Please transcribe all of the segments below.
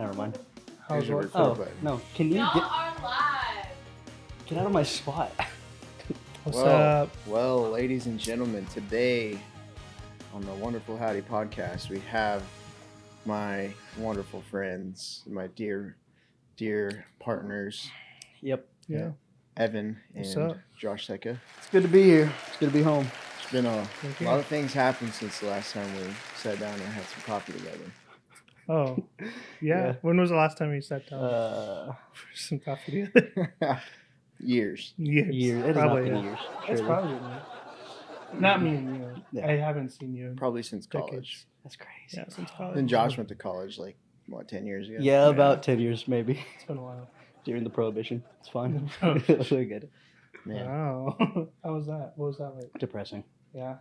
Never mind. How's your what? record Oh, button. no. Can you Y'all are live. get out of my spot? What's up? Well, ladies and gentlemen, today on the Wonderful Howdy podcast, we have my wonderful friends, my dear partners, Yep. Yeah. Evan What's and up? Josh Seca. It's good to be here. It's good to be home. It's been a Thank you. lot of things happened since the last time we sat down and had some coffee together. Oh, yeah. Yeah. When was the last time you sat down Uh, for some coffee together? Years. Years. years. It has not Probably, been yeah. years. It's Surely. probably me. Not me and you. Yeah. I haven't seen you in Probably since college. decades. That's crazy. Yeah, since college. Then Josh went to college like, what, 10 years ago? Yeah, about 10 years maybe. It's been a while. During the Prohibition. It's fine. The Prohibition. We get it. Man. Wow. How was that? What was that like? Depressing. Yeah.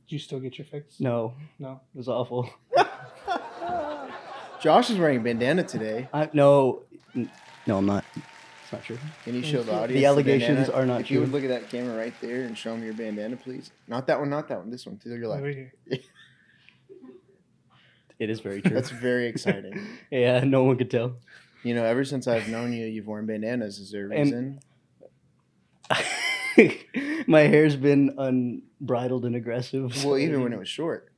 Did you still get your fix? No, No. it was awful. Josh is wearing a bandana today. No, I'm not. It's not true. Can you show the audience The allegations bandana? are not If you would true. look at that camera right there and show them your bandana, please. Not that one. This one. To your left. Over here. It is very true. That's very exciting. Yeah, no one could tell. You know, ever since I've known you, you've worn bandanas. Is there a And- reason? My hair's been unbridled and aggressive. Well, even when it was short.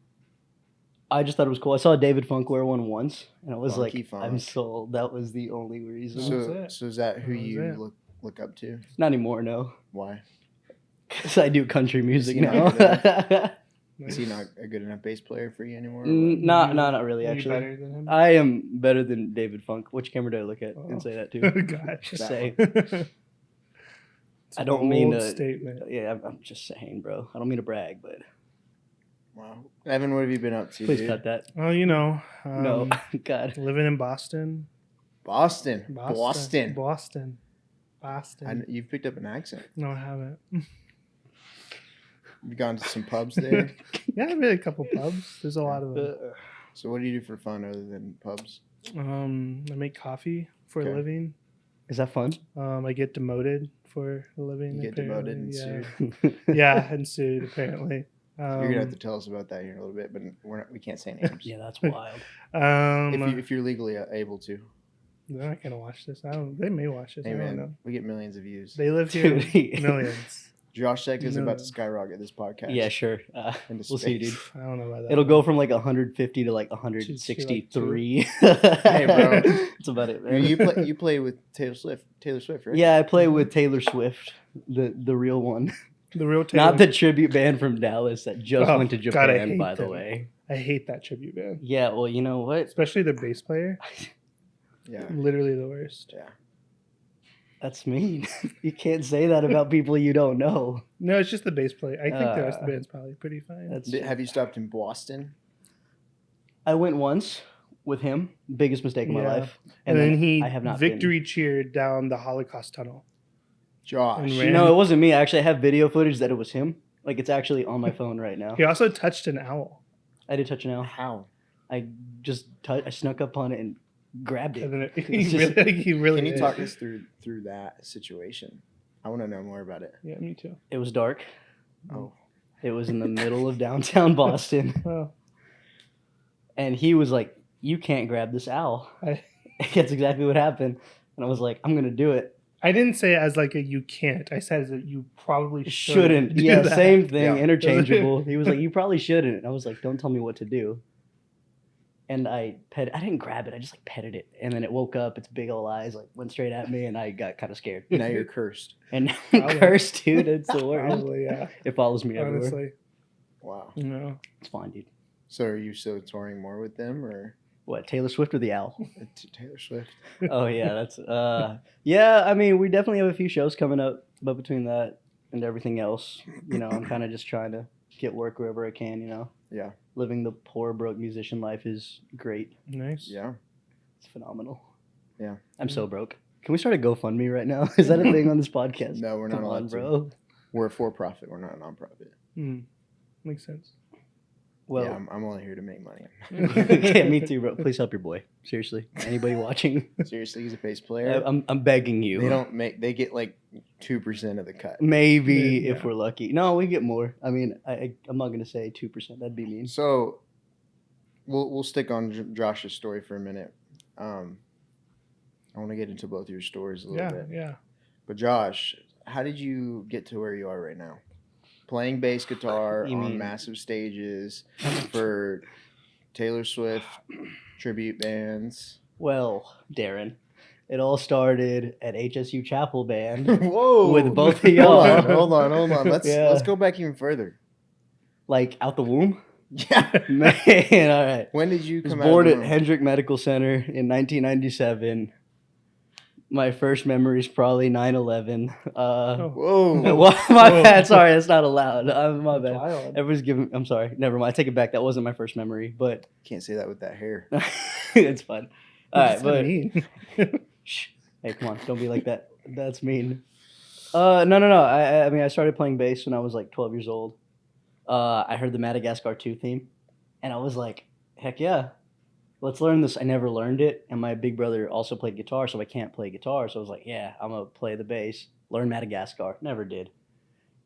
I just thought it was cool. I saw David Funk wear one once, and I was Funky like, Funk. I'm sold. That was the only reason. So- So, it. so is that who That was you it. look up to? Not anymore, no. Why? Because I do country music Is he now. not Nice. Is he not a good enough bass player for you anymore? or Not really, Are you actually. better than him? I am better than David Funk. Which camera do I look at Oh. and say that to? Gosh. Just That say. It's I a don't mean bold to. statement. Yeah, I'm just saying, bro. I don't mean to brag, but what? Wow. Evan, what have you been up to, please dude? cut that. Well, you know, No, God. living in Boston. Boston. Boston. You've picked up an accent. No, I haven't. You've gone to some pubs there. Yeah, I've been to a couple pubs. There's a lot of them. So what do you do for fun other than pubs? I make coffee for Okay. a living. Is that fun? I get demoted for a living. You get demoted and sued. Yeah, and sued apparently. You're gonna have to tell us about that here in a little bit, but we can't say names. Yeah, that's wild. If you're legally able to. They're not gonna watch this. They may watch this. Hey I don't man, know. we get millions of views. They live here. Dude. Millions. Josh Seck is about to Millions. skyrocket this podcast. Yeah, sure. Into We'll see, dude. space. I don't know about that. It'll go from like 150 to like 163. Hey, bro. That's about it, man. You play with Taylor Swift, right? Yeah, I play with Taylor Swift, the real one, The real Taylor. not the tribute band from Dallas that just Oh, went to God, I Japan, hate by the them. way. I hate that tribute band. Yeah, well, you know what? Especially the bass player. Yeah. Literally the worst. Yeah. That's mean. You can't say that about people you don't know. No, it's just the bass player. I think the rest of Uh, the band's probably pretty fine. That's. Have you stopped in Boston? I went once with him. Biggest mistake of my Yeah. life. and then he I have not victory cheered down the Holocaust tunnel. Josh. And Been. ran- No, it wasn't me. Actually, I have video footage that it was him. Like it's actually on my phone right now. He also touched an owl. I did touch an owl. How? I just I snuck up on it and grabbed it. And then It's he just- really Can you did. talk us through that situation? I want to know more about it. Yeah, me too. It was dark. Oh. It was in the middle of downtown Boston. Well, And he was like, "You can't grab this owl." I That's exactly what happened. And I was like, "I'm gonna do it." didn't say it as like a you can't. I said that you probably Shouldn't. do Yeah, that. same thing. Yeah. Interchangeable. He was like, "You probably shouldn't." And I was like, "Don't tell me what to do." And I didn't grab it. I just like petted it, and then it woke up. Its big old eyes like went straight at me, and I got kind of scared. Now you're cursed. And now I'm Probably. cursed, dude. It's the worst. Probably, yeah. It follows me everywhere. Honestly, Wow. no. It's fine, dude. So are you still touring more with them or What, Taylor Swift or the owl? Taylor Swift? Oh yeah, that's yeah. I mean, we definitely have a few shows coming up, but between that and everything else, you know, I'm kind of just trying to get work wherever I can. You know, Yeah. living the poor broke musician life is great. Nice. Yeah. It's phenomenal. Yeah. I'm so broke. Can we start a GoFundMe right now? Is that a thing on this podcast? No, we're not Come on, allowed to. bro. We're a for-profit. We're not a nonprofit. Makes sense. Well, yeah, I'm only here to make money. okay, me too, bro. Please help your boy. Seriously, anybody watching? Seriously, he's a bass player. I'm begging you. They don't make. They get like 2% of the cut. Maybe Yeah. if we're lucky. No, we get more. I mean, I'm not gonna say 2%. That'd be mean. So, we'll stick on Josh's story for a minute. I want to get into both your stories a little bit. Yeah. But Josh, how did you get to where you are right now? Playing bass guitar You on mean- massive stages for Taylor Swift tribute bands. Well, Darren, it all started at HSU Chapel Band. Whoa! With both of y'all. Hold on. Let's Yeah. go back even further. Like out the womb? Yeah. Man, all right. When did you I was come born out at of the womb? Hendrick Medical Center in 1997. My first memory is probably 9/11. Whoa! My Whoa. bad. Sorry, that's not allowed. My That's bad. wild. Everyone's giving. I'm sorry. Never mind. I take it back. That wasn't my first memory, but Can't say that with that hair. it's fun. All What right, does that but mean? shh. Hey, come on, don't be like that. That's mean. No. I mean, I started playing bass when I was like 12 years old. I heard the Madagascar 2 theme, and I was like, heck yeah, let's learn this. I never learned it, and my big brother also played guitar, so I can't play guitar. So I was like, yeah, I'm gonna play the bass, learn Madagascar. Never did,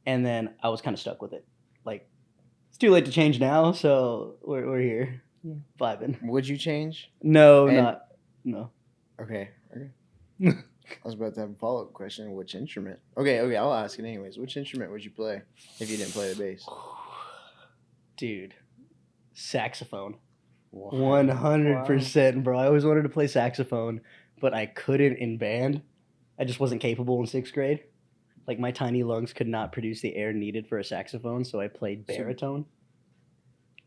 and then I was kind of stuck with it. Like, it's too late to change now, so we're here, vibing. Would you change? No, And- no. Okay. I was about to have a follow-up question. Which instrument? Okay, I'll ask it anyways. Which instrument would you play if you didn't play the bass? Dude, saxophone. Wow. 100%, bro. I always wanted to play saxophone, but I couldn't in band. I just wasn't capable in 6th grade. Like, my tiny lungs could not produce the air needed for a saxophone, so I played baritone.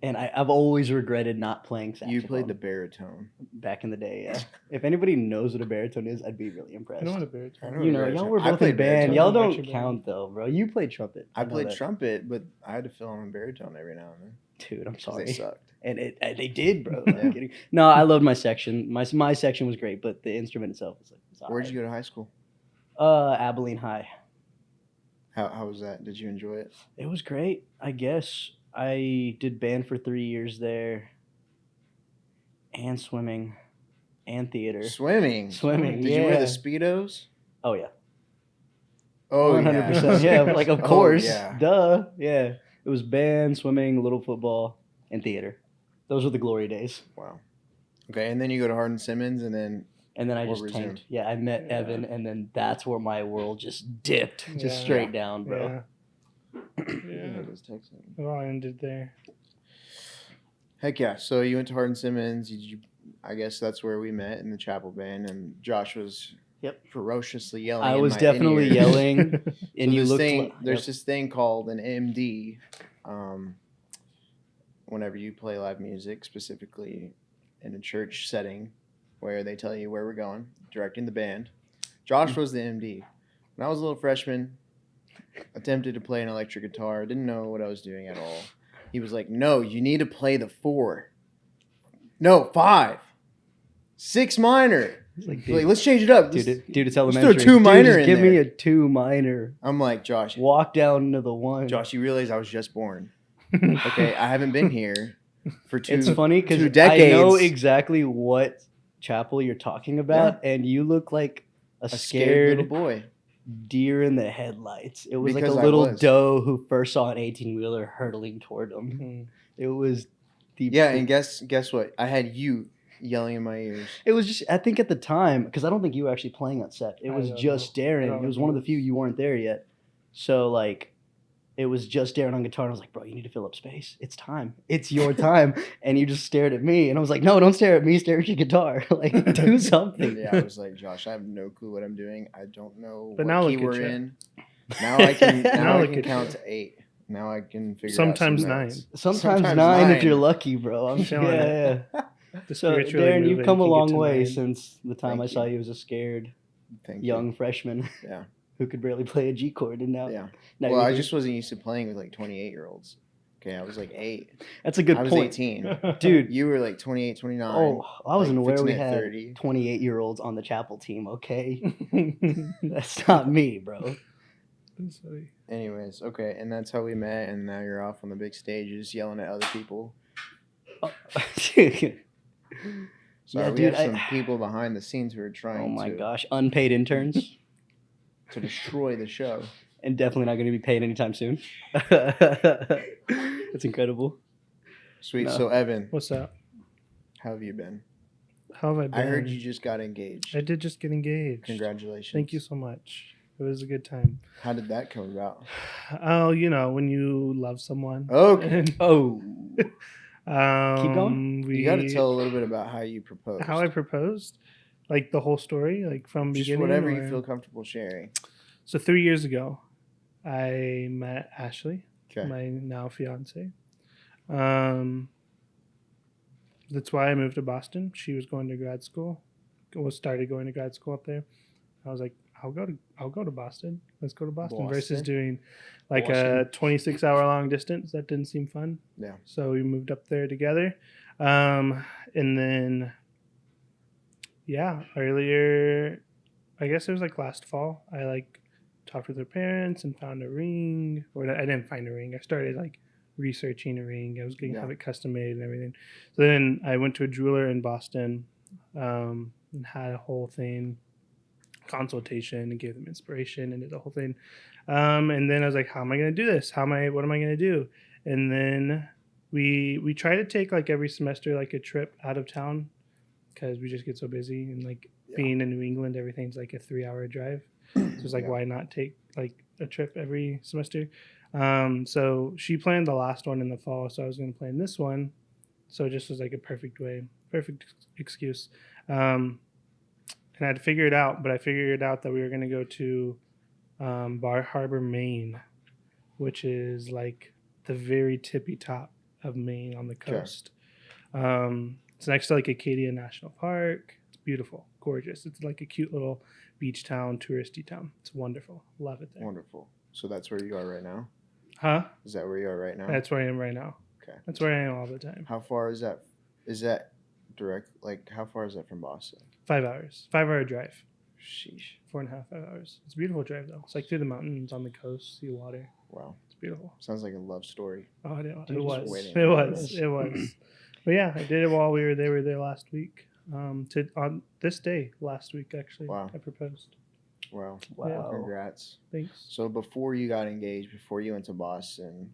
And I've always regretted not playing saxophone. You played the baritone. back in the day, yeah. If anybody knows what a baritone is, I'd be really impressed. I know what a baritone. I know You what a know, baritone- y'all were I both played in band. baritone. Y'all I'm don't actually count, though, bro. You played trumpet. I know played that. trumpet, but I had to fill in baritone every now and then. Dude, I'm 'Cause sorry. they sucked. And they did, bro. Yeah. I'm kidding. No, I loved my section. My section was great, but the instrument itself was like, it's Where'd you go to high school? Abilene High. How was that? Did you enjoy it? It was great, I guess. I did band for 3 years there, and swimming, and theater. Swimming. Swimming, Did you wear yeah. the Speedos? Oh yeah, Oh 100%. Yeah, like of Oh, course, yeah. duh. Yeah, it was band, swimming, little football, and theater. Those were the glory days. Wow. Okay, and then you go to Hardin Simmons, and then And then I Or just resume. tanked. Yeah, I met Yeah. Evan, and then that's where my world just dipped, just Yeah. straight down, bro. Yeah. Yeah. just text him. It all ended there. Heck yeah! So you went to Hardin Simmons. I guess that's where we met in the chapel band, and Josh was Yep. ferociously yelling. I in was my definitely in-ears. yelling, So and you this looked. thing, like, there's yep. this thing called an MD. Whenever you play live music, specifically in a church setting, where they tell you where we're going, directing the band. Josh was the MD. When I was a little freshman, attempted to play an electric guitar, didn't know what I was doing at all. He was like, "No, you need to play the 4. No, 5. 6 minor." It's like, Like, let's change it up. dude, Let's- dude, it's let's throw elementary. 2 Dude, minor just in give me there. a 2 minor. I'm like, Josh, Walk down into the 1. Josh, you realize I was just born. Okay, I haven't been here for 2 It's funny because 2 I decades. know exactly what chapel you're talking about, and you look like a a scared scared little boy. deer in the headlights. It was Because like I a little was. doe who first saw an 18-wheeler hurtling toward him. Mhm. It was the Yeah, and guess what? I had you yelling in my ears. it was just, I think at the time, because I don't think you were actually playing on set. It I was don't just know. I Darren. don't It was one of the know. few you weren't there yet. So like, it was just Darren on guitar, and I was like, "Bro, you need to fill up space. It's time. It's your time." And you just stared at me, and I was like, "No, don't stare at me. Stare at your guitar. Like, do something." Yeah, I was like, Josh, I have no clue what I'm doing. I don't know But what now key look at we're you. in. Now I can Now I look can at count you. to 8. Now I can figure Sometimes out some 9. notes. Sometimes, Sometimes 9 if 9. you're lucky, bro. I'm, Feeling yeah, yeah. The So spiritually Darren, you've moving come a can get long to way 9. since the time Thank I saw you. you as a scared Thank young freshman Yeah. who could barely play a G chord, and now, you. Yeah. now Well, you're I here. just wasn't used to playing with like 28-year-olds. Okay, I was like 8. That's a good I was point, 18. dude. You were like 28, 29. Oh, I wasn't like, aware we fixing at had 30. 28-year-olds on the chapel team. Okay, that's not me, bro. That's funny. Anyways, okay, and that's how we met, and now you're off on the big stages yelling at other people. Sorry, Yeah, we dude, have some people behind the scenes who are trying oh my to, gosh, unpaid interns, to destroy the show. and definitely not going to be paid anytime soon. It's incredible. Sweet. No. So, Evan, What's up? how have you been? How have I been? I heard you just got engaged. I did just get engaged. Congratulations. Thank you so much. It was a good time. How did that come about? Oh, when you love someone. Okay. Oh, Keep going? You got to tell a little bit about how you proposed. how I proposed, like the whole story, like from Just beginning. whatever you or- feel comfortable sharing. So 3 years ago, I met Ashley, Okay. my now fiance. That's why I moved to Boston. She was going to grad school. Started going to grad school up there. I was like, I'll go to Boston. Let's go to Boston. Versus Boston? doing like Boston. a 26-hour long distance. That didn't seem fun. Yeah. So we moved up there together. And then, earlier, I guess it was like last fall, I like talked with her parents and found a ring. Or I didn't find a ring. I started like researching a ring. I was going to have it custom made and everything. So then I went to a jeweler in Boston and had a whole thing, consultation, and gave them inspiration and did the whole thing. And then I was like, how am I going to do this? What am I going to do? And then we try to take like every semester like a trip out of town because we just get so busy, and like being in New England, everything's like a 3-hour drive. So it's like, why not take like a trip every semester? So she planned the last one in the fall, so I was going to plan this one. So it just was like a perfect excuse. And I had to figure it out, but I figured out that we were going to go to Bar Harbor, Maine, which is like the very tippy top of Maine on the coast. It's next to like Acadia National Park. It's beautiful, gorgeous. It's like a cute little beach town, touristy town. It's wonderful. Love it there. Wonderful. So that's where you are right now? Huh? Is that where you are right now? That's where I am right now. Okay. That's where I am all the time. How far is that? Is that direct? Like, how far is that from Boston? 5 hours. 5-hour drive. Sheesh. 4.5, 5 hours. It's a beautiful drive though. It's like through the mountains, on the coast, see water. Wow. It's beautiful. Sounds like a love story. Oh, it I'm just was. waiting It on was. this. It was. But yeah, I did it while we were there. We were there last week. On this day last week, actually, Wow. I proposed. Wow. wow. Congrats. Thanks. So before you got engaged, before you went to Boston,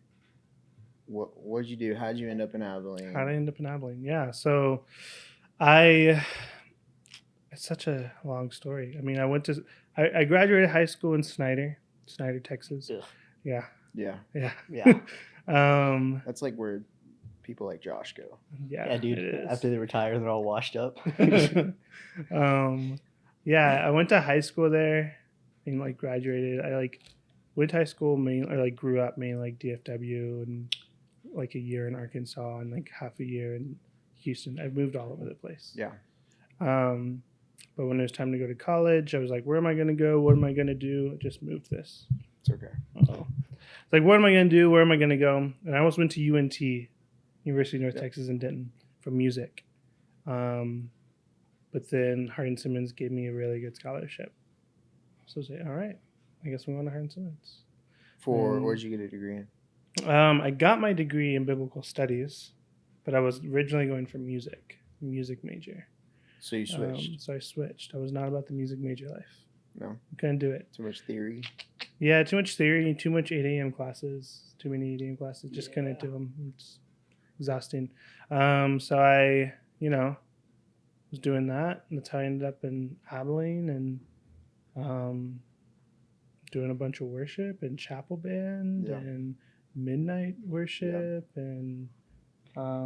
what did you do? How did you end up in Abilene? How did I end up in Abilene? Yeah, so it's such a long story. I mean, I graduated high school in Snyder, Texas. Ugh. Yeah, Yeah. yeah, Yeah. That's like where people like Josh go. yeah, Yeah, dude. it is. After they retire, they're all washed up. Yeah, I went to high school there and like graduated. I like went to high school grew up mainly like DFW and like a year in Arkansas and like half a year in Houston. I've moved all over the place. Yeah. But when it was time to go to college, I was like, where am I going to go? What am I going to do? I just moved this. It's okay. Uh-oh. It's like, what am I going to do? Where am I going to go? And I almost went to UNT, University of North Texas in Denton, for music. But then Hardin Simmons gave me a really good scholarship. So I was like, all right, I guess I'm going to Hardin Simmons. Where'd you get a degree in? I got my degree in biblical studies, but I was originally going for music major. So you switched. So I switched. I was not about the music major life. No. Couldn't do it. Too much theory. Yeah, too much theory, too much 8 a.m. classes, too many 8 a.m. classes. Just couldn't do them. It's exhausting. So I, was doing that. And that's how I ended up in Abilene and doing a bunch of worship and chapel band and midnight worship and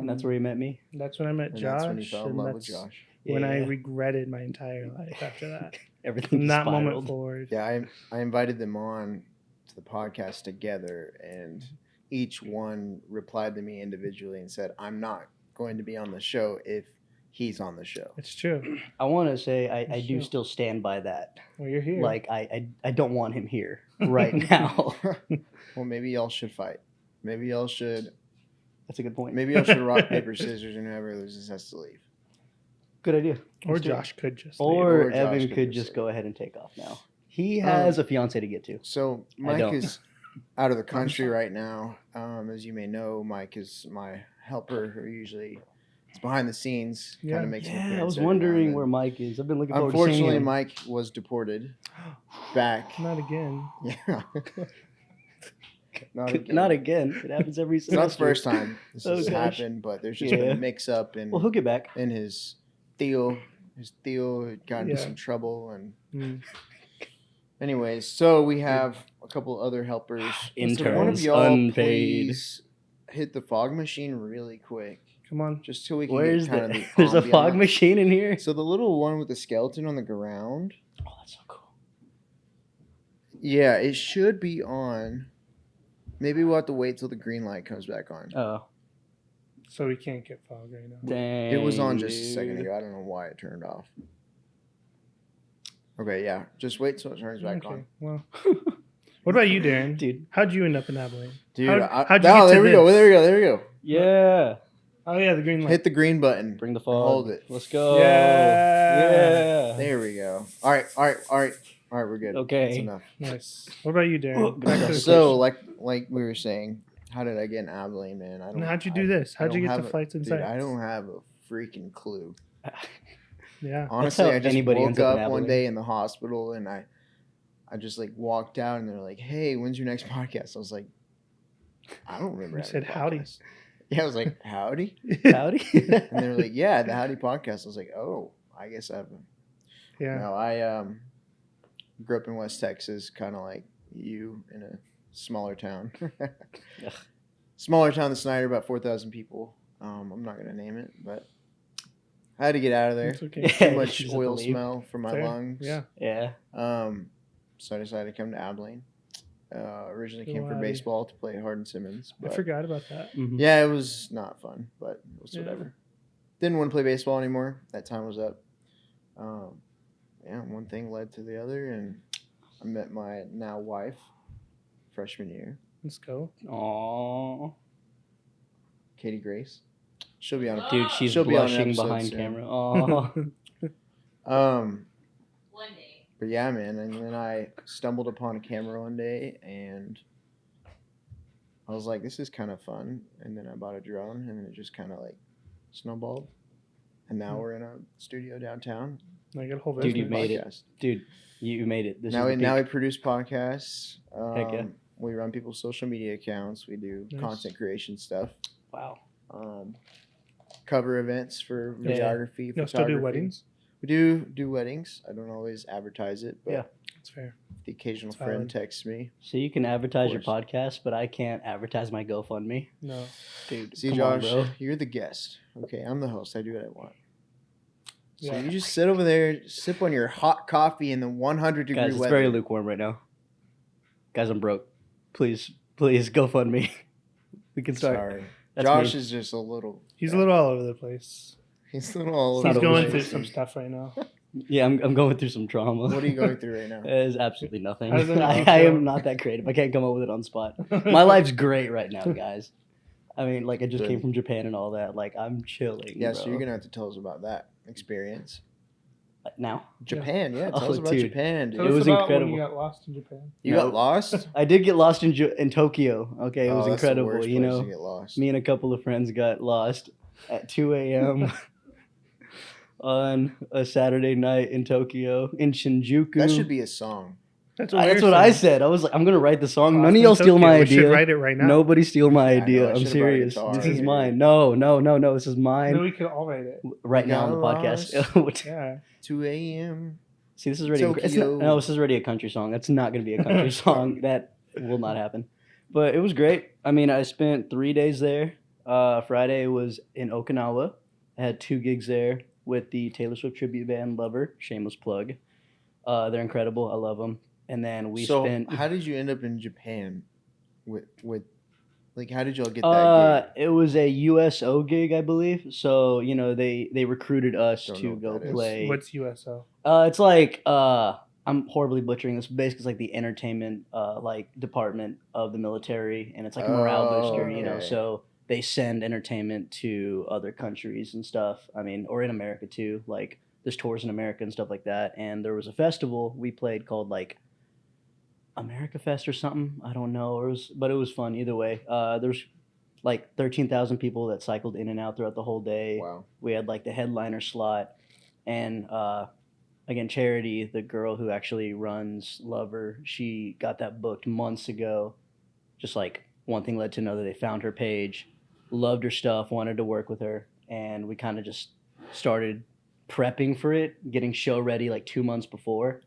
that's where you met me. that's when I met And Josh. that's when you fell in and love with that's Josh. when I Yeah. regretted my entire life after that. Everything From that spiraled. moment forward. Yeah, I invited them on to the podcast together, and each one replied to me individually and said, I'm not going to be on the show if he's on the show. It's true. I want to say I do Sure. still stand by that. Well, you're here. Like I don't want him here right now. Well, maybe y'all should fight. Maybe y'all should rock, paper, scissors, and whoever loses has to leave. Good idea. or Let's do it. Josh could just. Or Or Josh Evan could could just just leave. go ahead and take off now. He has a fiance to get to. So I Mike don't. is out of the country right now. As you may know, Mike is my helper who usually is behind the scenes, Yeah. kind of makes an Yeah, I appearance was every now wondering and where then. Mike is. I've been looking forward to seeing Unfortunately, him. Mike was deported back. Not again. Yeah. Not again. Not again. It happens every It's semester. not the first time this Oh, has gosh. happened, but there's just been Yeah. a mix-up in Well, he'll get back. in his Theo had gotten into Yeah. some trouble, and Mm. anyways, so we have a couple other helpers. Interns, So one of y'all, unpaid. please hit the fog machine really quick, Come on. just so we can Where's get kind of the? the There's a fog ambiance. machine in here. So the little one with the skeleton on the ground. Oh, that's so cool. Yeah, it should be on. Maybe we'll have to wait till the green light comes back on. Oh, So we can't get fog right now. dang. It was on just a dude. second ago. I don't know why it turned off. Okay, yeah. Just wait till it turns back on. Well, what about you, Darren? Dude. How'd you end up in Abilene? Dude, How'd you get to there we go. this? There we go. Yeah. Oh yeah, the green light. Hit the green button. Bring the And fog. hold it. Let's go. Yeah. Yeah. There we go. All right, we're good. Okay. That's enough. Nice. What about you, Oh, Darren? Back to the So, question. like we were saying, how did I get in Abilene, man? And how'd you do this? How'd you don't get have the a- flights and Dude, sites? I don't have a freaking clue. Yeah. Honestly, how I just anybody woke ends up in up one Abilene. day in the hospital and I just like walked out and they're like, "Hey, when's your next podcast?" I was like, "I don't remember." You having a said howdy. podcast." Yeah, I was like, "Howdy," Howdy. and they were like, "Yeah, the Howdy podcast." I was like, "Oh, I guess I've." Yeah. No, I grew up in West Texas, kind of like you, in a smaller town. Smaller town than Snyder, about 4,000 people. I'm not gonna name it, but I had to get out of there. It's okay. Yeah. Too much Just have to oil leave. smell from my Fair. lungs. Yeah. Yeah. So I decided to come to Abilene. Originally Go came for Abbey. baseball to play Hardin Simmons. I But forgot about that. Mhm. yeah, it was not fun, but it was Yeah. whatever. Didn't want to play baseball anymore. That time was up. Yeah, one thing led to the other, and I met my now wife freshman year, Let's go. Aww. Katie Grace. She'll be on. Dude, she's She'll be on an blushing episode behind soon. camera. Aww. One day. But yeah, man, and then I stumbled upon a camera one day, and I was like, "This is kind of fun." And then I bought a drone, and then it just kind of like snowballed. And now we're in a studio downtown. I got a whole Dude, business. you've made it. Podcast. Dude, you made it. This now is we the now we peak. produce podcasts. Heck yeah. We run people's social media accounts. We do Nice. content creation stuff. Wow. Cover events for Yeah. videography. You'll still do photography. weddings? We do weddings. I don't always advertise it, but Yeah. That's fair. the occasional That's friend valid. texts me. So you can advertise your course. podcast, but I can't advertise my GoFundMe. No. Dude, See, come Josh, on, bro. you're the guest. Okay, I'm the host. I do what I want. So Yeah. you just sit over there, sip on your hot coffee in the 100-degree Guys, it's weather. very lukewarm right now. Guys, I'm broke. Please GoFundMe. We can start. Sorry. That's Josh me. is just a little. He's a little all over the place. He's a little all It's over not He's the going over through place. some stuff right now. Yeah, I'm going through some trauma. What are you going through right now? It is absolutely nothing. How does that make I you feel? am not that creative. I can't come up with it on spot. My life's great right now, guys. I mean, like I just came Good. from Japan and all that. Like I'm chilling. Yeah, bro. so you're gonna have to tell us about that experience. Now. Japan, yeah. Tell Oh, us about dude. Japan, dude. Tell It us was about incredible. when you got lost in Japan. You No. got lost? I did get lost in Tokyo. Okay, it Oh, was that's the incredible. worst You place know, to get lost. me and a couple of friends got lost at 2 a.m. on a Saturday night in Tokyo in Shinjuku. That should be a song. That's That's what I said. I was like, I'm gonna write the song. Lost None of in y'all steal Tokyo. my We should idea. write it right now. Nobody steal my I know, idea. I I'm should've brought a serious. guitar. This is Yeah. mine. No. This is mine. No, we could all write it. Right now on the Got podcast. Yeah. 2 a.m. See, this is already Tokyo. no, this is already a country song. That's not going to be a country song. That will not happen. But it was great. I mean, I spent 3 days there. Friday was in Okinawa. I had 2 gigs there with the Taylor Swift tribute band Lover. Shameless plug. They're incredible. I love them. And then we So spent. how did you end up in Japan? With like, how did y'all get that gig? It was a USO gig, I believe. So they recruited us Don't know to what go that is. play. What's USO? It's like I'm horribly butchering this. Basically, it's like the entertainment like department of the military, and it's like a morale Oh, booster, you know. okay. So they send entertainment to other countries and stuff. I mean, or in America too. Like there's tours in America and stuff like that. And there was a festival we played called like America Fest or something. I don't know. But it was fun either way. There's like 13,000 people that cycled in and out throughout the whole day. Wow. We had like the headliner slot, and again, Charity, the girl who actually runs Lover, she got that booked months ago. Just like one thing led to another. They found her page, loved her stuff, wanted to work with her, and we kind of just started prepping for it, getting show ready like 2 months before,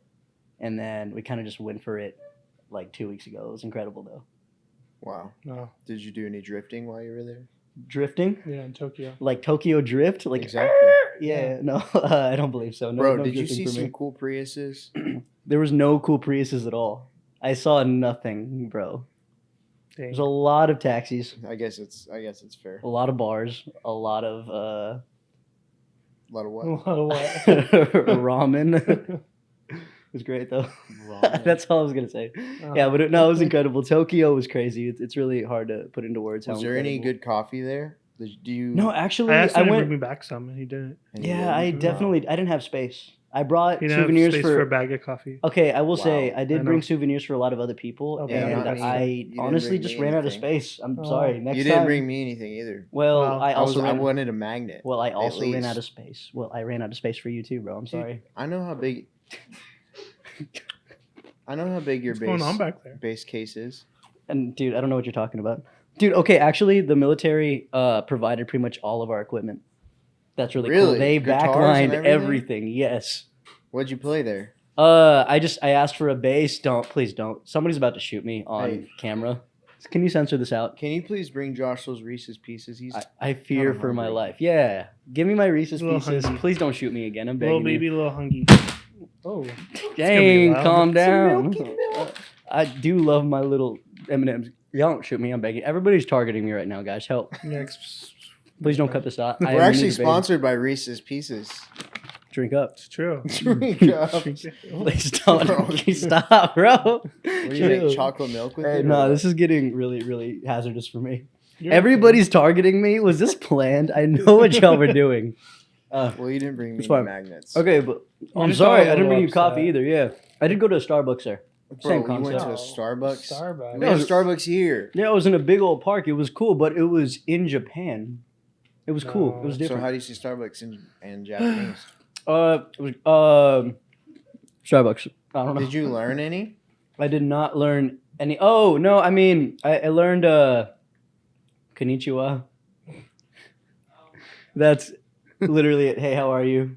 and then we kind of just went for it like 2 weeks ago. It was incredible though. Wow. No. Did you do any drifting while you were there? Drifting, Yeah, in Tokyo. like Tokyo Drift, like Exactly. yeah. No, I don't believe so. No, Bro, no did you drifting see for some me. cool Priuses? There was no cool Priuses at all. I saw nothing, bro. Dang. There's a lot of taxis, I guess it's fair. a lot of bars, a lot of A lot of what? What? ramen. It was great though. Ramen. That's all I was gonna say. Yeah, but it was incredible. Tokyo was crazy. It's really hard to put into words. Was how there any incredible. good coffee there? Do you? No, actually, I asked I him to went. bring me back some, and he didn't. and you Yeah, I didn't? definitely. I didn't have space. I brought He didn't souvenirs have space for a bag of coffee. Okay, I will say Wow. I did I bring know. souvenirs for a lot of other people, Okay, Yeah, and not me. I You didn't honestly bring just me ran out of anything. space. I'm Oh. sorry. Next You didn't time. bring me anything either. Well, Wow. I also I ran. wanted a magnet. Well, I at also ran least. out of space. Well, I ran out of space for you too, bro. I'm sorry. I know how big. I know how big your What's going on back there? base case is. And dude, I don't know what you're talking about. Dude, okay, actually, the military provided pretty much all of our equipment. That's really, cool. Really? They Guitars and backlined everything? everything. Yes. What'd you play there? I asked for a bass. Please don't. Somebody's about to shoot me on Hey. camera. Can you censor this out? Can you please bring Josh those Reese's Pieces? He's I fear kinda for my hungry. life. Yeah, give me my Reese's Little Pieces. hungry. Please don't shoot me again. I'm begging Little baby, you. little hungry. Oh, Dang, loud. calm Some down. milky milk. I do love my little M&Ms. Y'all don't shoot me. I'm begging. Everybody's targeting me right now, guys. Help. yeah, Please don't cut this out. I We're am actually need a baby. sponsored by Reese's Pieces. Drink up. It's true. Drink up. Please don't. Bro. Stop, bro. What do you Chill. make chocolate milk with Hey, it? or no, what? this is getting really, really hazardous for me. You're Everybody's targeting me. Was this planned? I know what y'all were doing. Well, you didn't bring me It's any fine. magnets. Okay, but You're I'm just sorry. all I didn't bring you upset. coffee either. Yeah, I did go to a Starbucks there. Bro, Same you went concept. to a Wow. Starbucks? Starbucks. We have Starbucks here. Yeah, it was in a big old park. It was cool, but it was in Japan. It was cool. It was No. So different. how do you see Starbucks in Japanese? It was Starbucks. I don't know. Did you learn any? I did not learn any. Oh no, I mean I learned konnichiwa. That's literally it. Hey, how are you?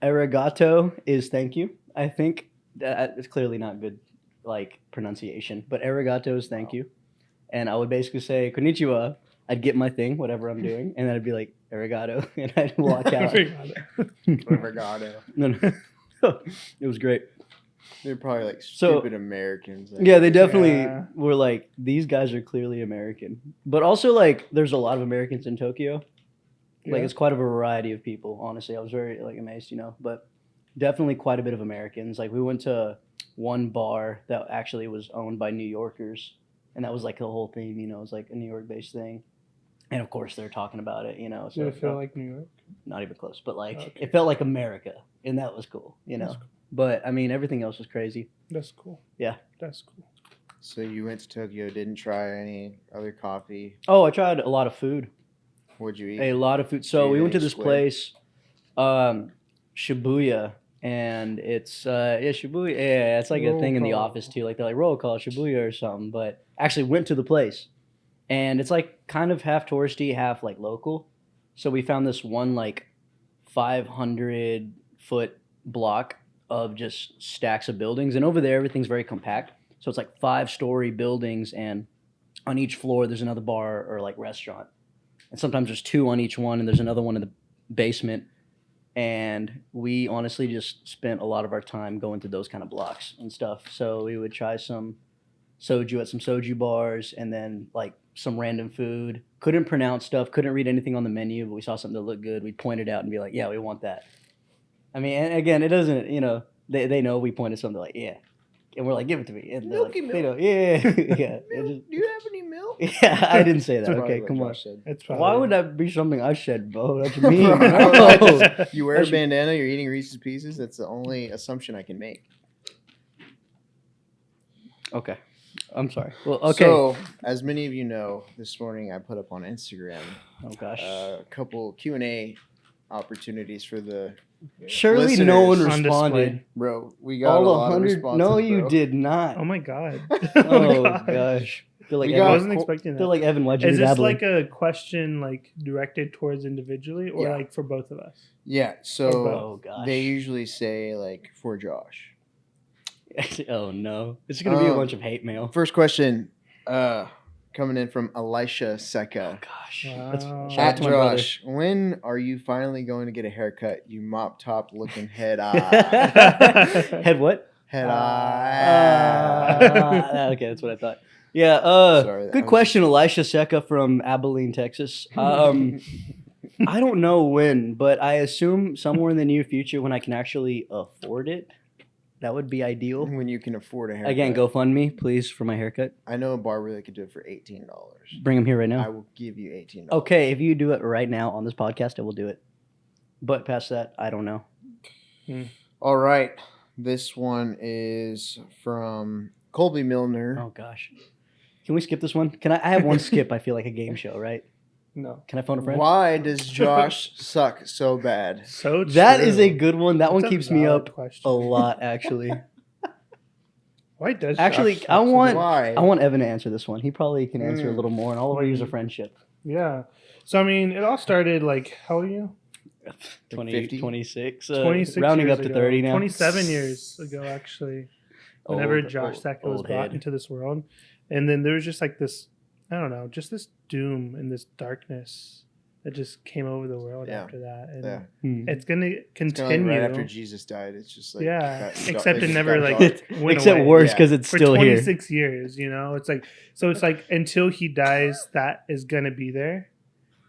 Arigato is thank you. I think it's clearly not good like pronunciation, but arigato is thank you. And I would basically say konnichiwa. I'd get my thing, whatever I'm doing, and then I'd be like arigato, and I'd walk out. Obrigado. No, no. It was great. They're probably like So- stupid Americans. Like, Yeah, they definitely Yeah. were like, these guys are clearly American. But also, like, there's a lot of Americans in Tokyo. Like, Yeah. it's quite a variety of people, honestly. I was very, like, amazed, But definitely quite a bit of Americans. Like, we went to one bar that actually was owned by New Yorkers. And that was, like, the whole theme, It was, like, a New York-based thing. And, of course, they're talking about it, So Did it feel like New York? not even close. But, like, Okay. it felt like America. And that was cool, That's cool. But, I mean, everything else was crazy. That's cool. Yeah. That's cool. So you went to Tokyo, didn't try any other coffee. Oh, I tried a lot of food. What'd you eat? A lot of food. So Did you we eat went to any this square? place, Shibuya, and it's Shibuya. Yeah, it's like a Roll thing in the call. office too. Like they're like roll call Shibuya or something. But actually went to the place, and it's like kind of half touristy, half like local. So we found this one like 500-foot block of just stacks of buildings, and over there everything's very compact. So it's like 5-story buildings, and on each floor there's another bar or like restaurant. And sometimes there's 2 on each one, and there's another one in the basement. And we honestly just spent a lot of our time going to those kind of blocks and stuff. So we would try some soju at some soju bars, and then like some random food. Couldn't pronounce stuff, couldn't read anything on the menu, but we saw something that looked good. We'd point it out and be like, yeah, we want that. I mean, and again, it doesn't, they know we pointed something like, yeah. And we're like, give it to me. And they're Milky like, milk. they know, yeah. Yeah. It Milk? just- Do you have any milk? yeah, I didn't say that. That's probably Okay, what come on. Josh said. It's probably, Why would that be something I said, bro? That's mean. Bro, No. You wear I a should- bandana, you're eating Reese's Pieces. That's the only assumption I can make. Okay. I'm sorry. Well, okay. So, as many of you know, this morning I put up on Instagram Oh gosh. a couple Q&A opportunities for the Surely no one listeners on responded. display. bro. We got All a lot of 100. responses. No, you bro. did not. Oh my god. Oh God. gosh. They're like, We Evan, I got- wasn't expecting they're that. like, Evan, why'd you Is do this Abilene? like a question like directed towards individually or Yeah. like for both of us? Yeah. So Oh gosh. they usually say like for Josh. Oh no. This is gonna be a bunch of hate mail. First question, coming in from Elisha Seka. Gosh. Wow. That's shout out At to my brother. Josh, when are you finally going to get a haircut? You mop top looking head eye. Head what? Head eye. Okay, that's what I thought. Yeah, Sorry, that good was question, Elisha Seka from Abilene, Texas. I don't know when, but I assume somewhere in the near future when I can actually afford it. That would be ideal. When you can afford a haircut. Again, GoFundMe, please, for my haircut. I know a barber that could do it for $18. Bring him here right I now. will give you $18. Okay, if you do it right now on this podcast, I will do it. But past that, I don't know. All right. This one is from Colby Milner. Oh gosh, can we skip this one? Can I have one skip? I feel like a game show, right? No. Can I phone a friend? Why does Josh suck so bad? So That true. is a good one. That That's one a keeps me valid up question. a lot, actually. Why does Actually, Josh I suck so want- bad? Why? I want Evan to answer this one. He probably can answer a little more, and all of our years of Mm. friendship. Yeah. So I mean, it all started like how old are you? 20, 50? 26. 26 rounding years up to ago. 30 now. 27 years ago, actually. Whenever Old- Josh old- Sacco was old brought head. into this world, and then there was just like this, I don't know, just this doom and this darkness that just came over the world Yeah. after that, and Yeah. Hmm. it's gonna It's kinda continue. like right after Jesus died. It's just like Yeah, got except dark- it never, got like, dark. went Except away. worse Yeah. because it's for still here. 26 years, you know, it's like until he dies, that is gonna be there.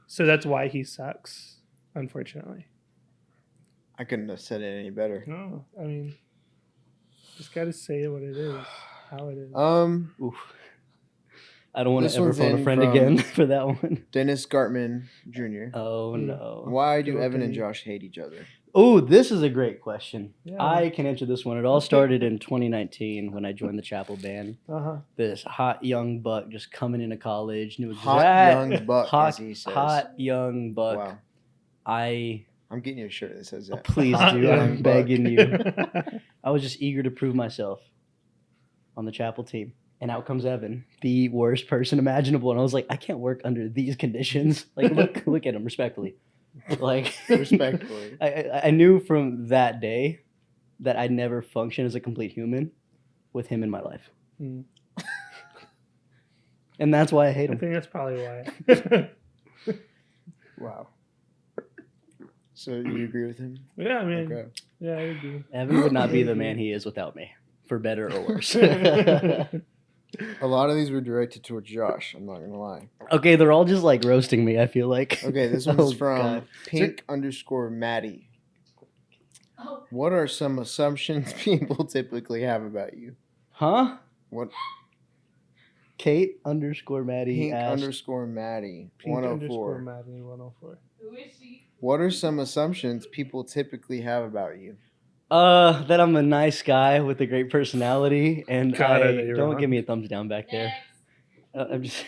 So that's why he sucks, unfortunately. I couldn't have said it any better. No, I mean, just gotta say what it is, how it is. Oof. I don't want This to ever one's phone a in friend from- again for that one. Dennis Gartman Jr. Oh no. Why do Go Evan and Kenny. Josh hate each other? Oh, this is a great question. Yeah. I can answer this one. It all started in 2019 when I joined the chapel band. Uh-huh. This hot young buck just coming into college, knew Hot exact- young buck, hot, as he says. hot young buck. Wow. I'm getting you a shirt that says that. please Hot do. young I'm buck. begging you. I was just eager to prove myself on the chapel team. And out comes Evan, the worst person imaginable. And I was like, I can't work under these conditions. Like, look at him respectfully. Like, Respectfully. I knew from that day that I'd never function as a complete human with him in my life. Mm. And that's why I hate I him. think that's probably why. Wow. So you agree with him? Yeah, I mean, Okay. yeah, I agree. Evan would not be the man he is without me, for better or worse. A lot of these were directed towards Josh. I'm not gonna lie. Okay, they're all just like roasting me, I feel like. Okay, this one's Oh, from God. pink_Maddie. What are some assumptions people typically have about you? Huh? What Kate_Maddie pink asked, _Maddie Pink 104. Maddie 104. What are some assumptions people typically have about you? that I'm a nice guy with a great personality, and God, I think you're don't wrong. give me a thumbs down back there. I'm just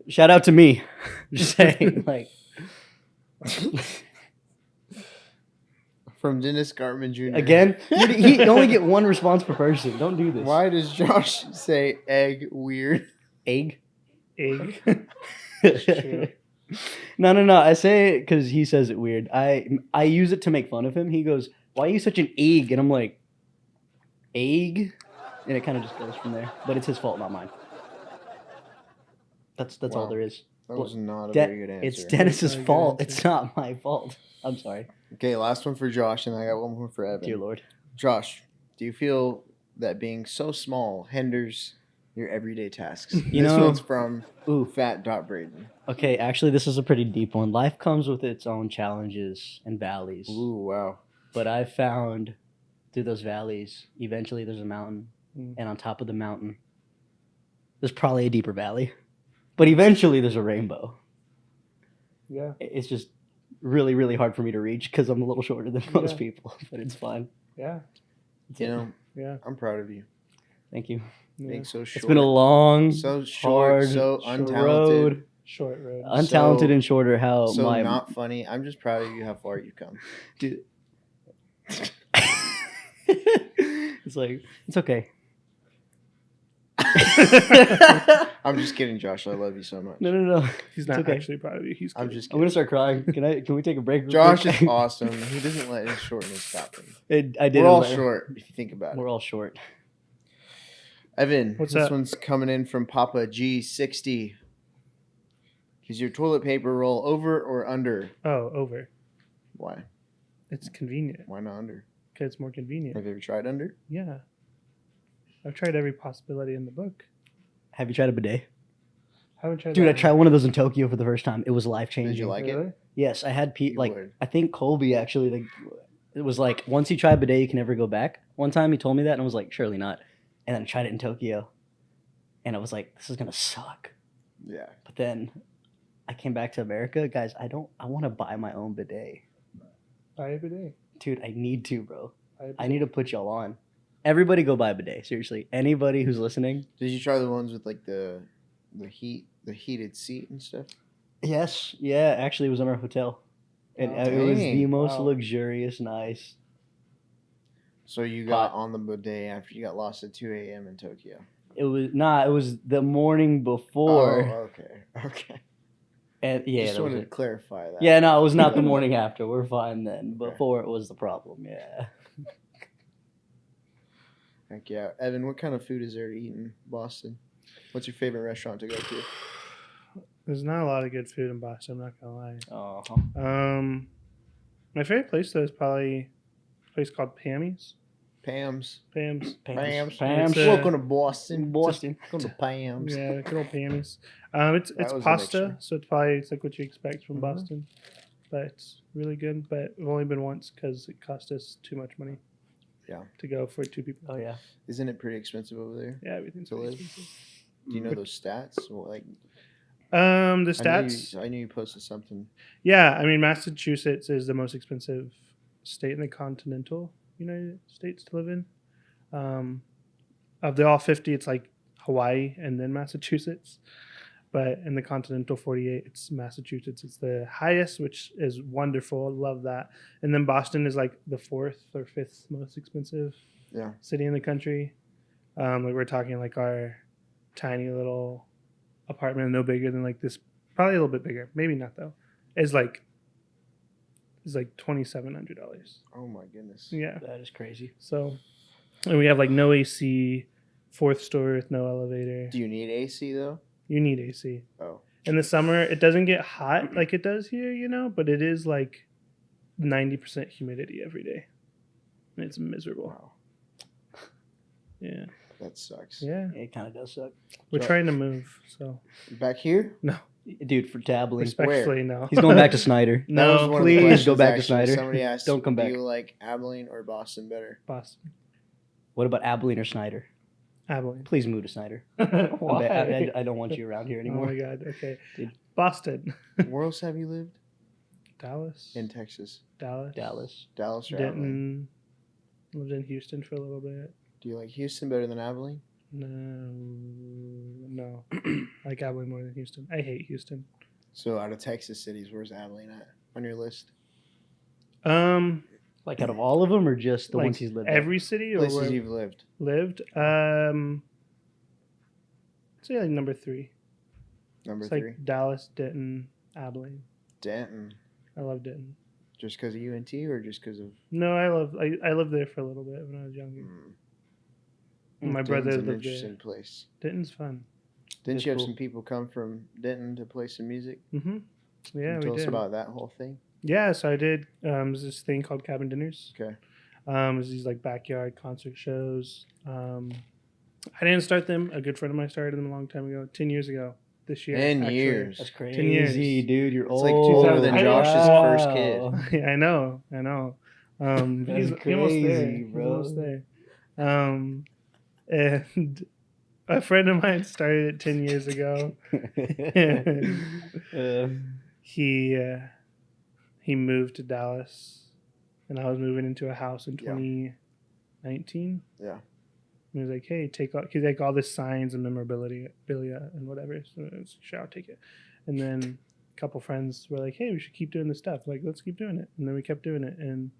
shout out to me. I'm just saying, like, From Dennis Gartman Jr. again, you only get one response per person. Don't do this. Why does Josh say egg weird? Egg? Egg. true. No. I say it because he says it weird. I use it to make fun of him. He goes, "Why are you such an egg?" And I'm like, "Egg," and it kind of just goes from there. But it's his fault, not mine. That's all Wow. there is. That was not a De- very good answer. It's Dennis's Not a good fault. answer. It's not my fault. I'm sorry. Okay, last one for Josh, and I got one more for Evan. Dear Lord. Josh, do you feel that being so small hinders your everyday tasks? You This know- one's from Ooh. Fat.Braden. Okay, actually, this is a pretty deep one. Life comes with its own challenges and valleys. Ooh, wow. But I've found through those valleys, eventually there's a mountain. Mm. And on top of the mountain, there's probably a deeper valley. But eventually there's a rainbow. Yeah. It's just really, really hard for me to reach because I'm a little shorter than most Yeah. people. But it's fine. Yeah. It's You it. know, Yeah. I'm proud of you. Thank you. Yeah. Being so short. It's been a long, so short, hard so short untalented. road. Short road. Untalented So- and shorter. How So my not funny. I'm just proud of you how far you've come. dude. It's like it's okay. I'm just kidding, Josh. I love you so much. No. He's not okay. actually proud of you. He's I'm kidding. just I'm gonna kidding. start crying. Can we take a break? real Josh quick? is awesome. He doesn't let his shortness stop him. I did. We're all short if you think about it. We're all short. Evan, What's this up? one's coming in from Papa G60. Is your toilet paper roll over or under? Oh, over. Why? It's convenient. Why not under? Because it's more convenient. Have you ever tried under? Yeah. I've tried every possibility in the book. Have you tried a bidet? Haven't tried Dude, that I one. tried one of those in Tokyo for the first time. It was life changing. Did you like Really? it? Yes, I had You like would. I think Colby actually like it was like once you try bidet you can never go back. One time he told me that and I was like surely not. And then I tried it in Tokyo, and I was like this is gonna suck. Yeah. But then I came back to America, guys. I want to buy my own bidet, Buy every day. dude. I need to, bro. Buy every I need to put y'all on. Everybody go buy a bidet. Seriously, anybody who's listening. Did you try the ones with like the heated seat and stuff? Yes, yeah. Actually, it was in our hotel, and Oh, it was the dang. most Wow. luxurious, nice. So you got on the bidet after you got lost at 2 a.m. in Tokyo. It was It was the morning before, Oh, okay. and yeah, Just that was wanted to it. clarify that. Yeah, no, it was not the morning after. We're fine then. Okay. Before it was the problem. Yeah. Heck yeah. Evan, what kind of food is there to eat in Boston? What's your favorite restaurant to go to? There's not a lot of good food in Boston, I'm not gonna lie. Oh. My favorite place though is probably a place called Pammy's. Pam's. Pam's. Pam's. Pam's. It's, Welcome to Boston. Boston. Welcome to Pam's. Yeah, good old Pammy's. It's That was a pasta, mixture. so it's like what you expect from Mhm. Boston, but it's really good. But I've only been once because it cost us too much money. Yeah. To go for 2 people. Oh yeah. Isn't it pretty expensive over there? Yeah, everything's To pretty live? expensive. Do you know those stats? Well, like The stats. I knew you posted something. Yeah, I mean Massachusetts is the most expensive state in the continental United States to live in. Of the all 50, it's like Hawaii and then Massachusetts. But in the continental 48, it's Massachusetts. It's the highest, which is wonderful. Love that. And then Boston is like the 4th or 5th most expensive Yeah. city in the country. Like we're talking like our tiny little apartment, no bigger than like this, probably a little bit bigger, maybe not though. Is like $2,700. Oh my goodness. Yeah. That is crazy. So, and we have like no AC, 4th story with no elevator. Do you need AC though? You need AC. Oh. In the summer, it doesn't get hot like it does here, but it is like 90% humidity every day. And it's miserable. Wow. Yeah. That sucks. Yeah. It kind of does suck, We're So- trying to move. So, Back here? dude. For dabbling, respectfully, no. he's going back to Snyder. That was No, one of the please questions, go back to actually. Snyder. Somebody asked, Don't come back. Do you like Abilene or Boston better? Boston. What about Abilene or Snyder? Abilene. Please move to Snyder. Why? I don't want you around here Oh anymore. my God. Okay. Dude. Boston. Where else have you lived? Dallas. In Texas. Dallas. Dallas. Dallas or Abilene? Denton. Lived in Houston for a little bit. Do you like Houston better than Abilene? No. I like Abilene more than Houston. I hate Houston. So out of Texas cities, where's Abilene at on your list? Like out of all of them, or just the like ones he's lived in? every city or Places where you've lived. lived. Say like number 3. Number It's 3. like Dallas, Denton, Abilene. Denton. I love Denton. Just because of UNT or just because of... No, I lived there for a little bit when I was younger. My brother Denton's an lived interesting there. place. Denton's fun. Didn't It's you have cool. some people come from Denton to play some music? Mm-hmm. Can Yeah, you we tell us did. about that whole thing? Yeah, so I did. There's this thing called Cabin Dinners. Okay. It's these like backyard concert shows. I didn't start them. A good friend of mine started them a long time ago, 10 years ago. This year, 10 actually. years. That's 10 years. crazy, dude. You're It's old. like older than I know. Josh's first kid. Yeah, I know. That's He's almost crazy, there. He's bro. almost there. And a friend of mine started it 10 years ago. Uh, He moved to Dallas, and I was moving into a house in Yeah. 2019. Yeah. And he was like, "Hey, he's like all this signs and memorabilia and whatever. So it's sure, I'll take it." And then a couple friends were like, "Hey, we should keep doing this stuff. Like, let's keep doing it." And then we kept doing it, and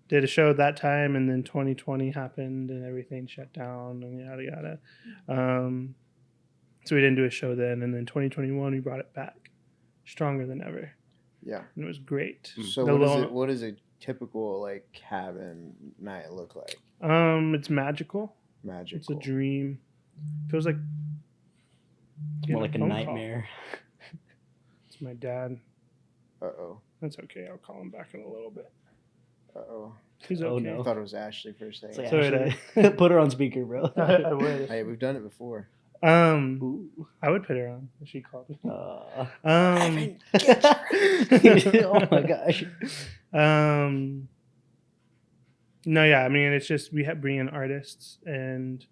did a show at that time, and then 2020 happened, and everything shut down, and yada yada. So we didn't do a show then, and then 2021 we brought it back, stronger than ever, Yeah. and it was great. So The what does a typical like cabin night look like? It's magical. Magical. It's a dream. Feels like It's more like a phone call. nightmare. It's my dad. Uh-oh. That's okay. I'll call him back in a little bit. Uh-oh. He's Oh, okay. I no. thought it was Ashley for a second. It's like, So Ashley, put her on speaker, bro. I would. Hey, we've done it before. Ooh. I would put her on if she called me. Oh my gosh. No, yeah. I mean, it's just we have bring in artists, and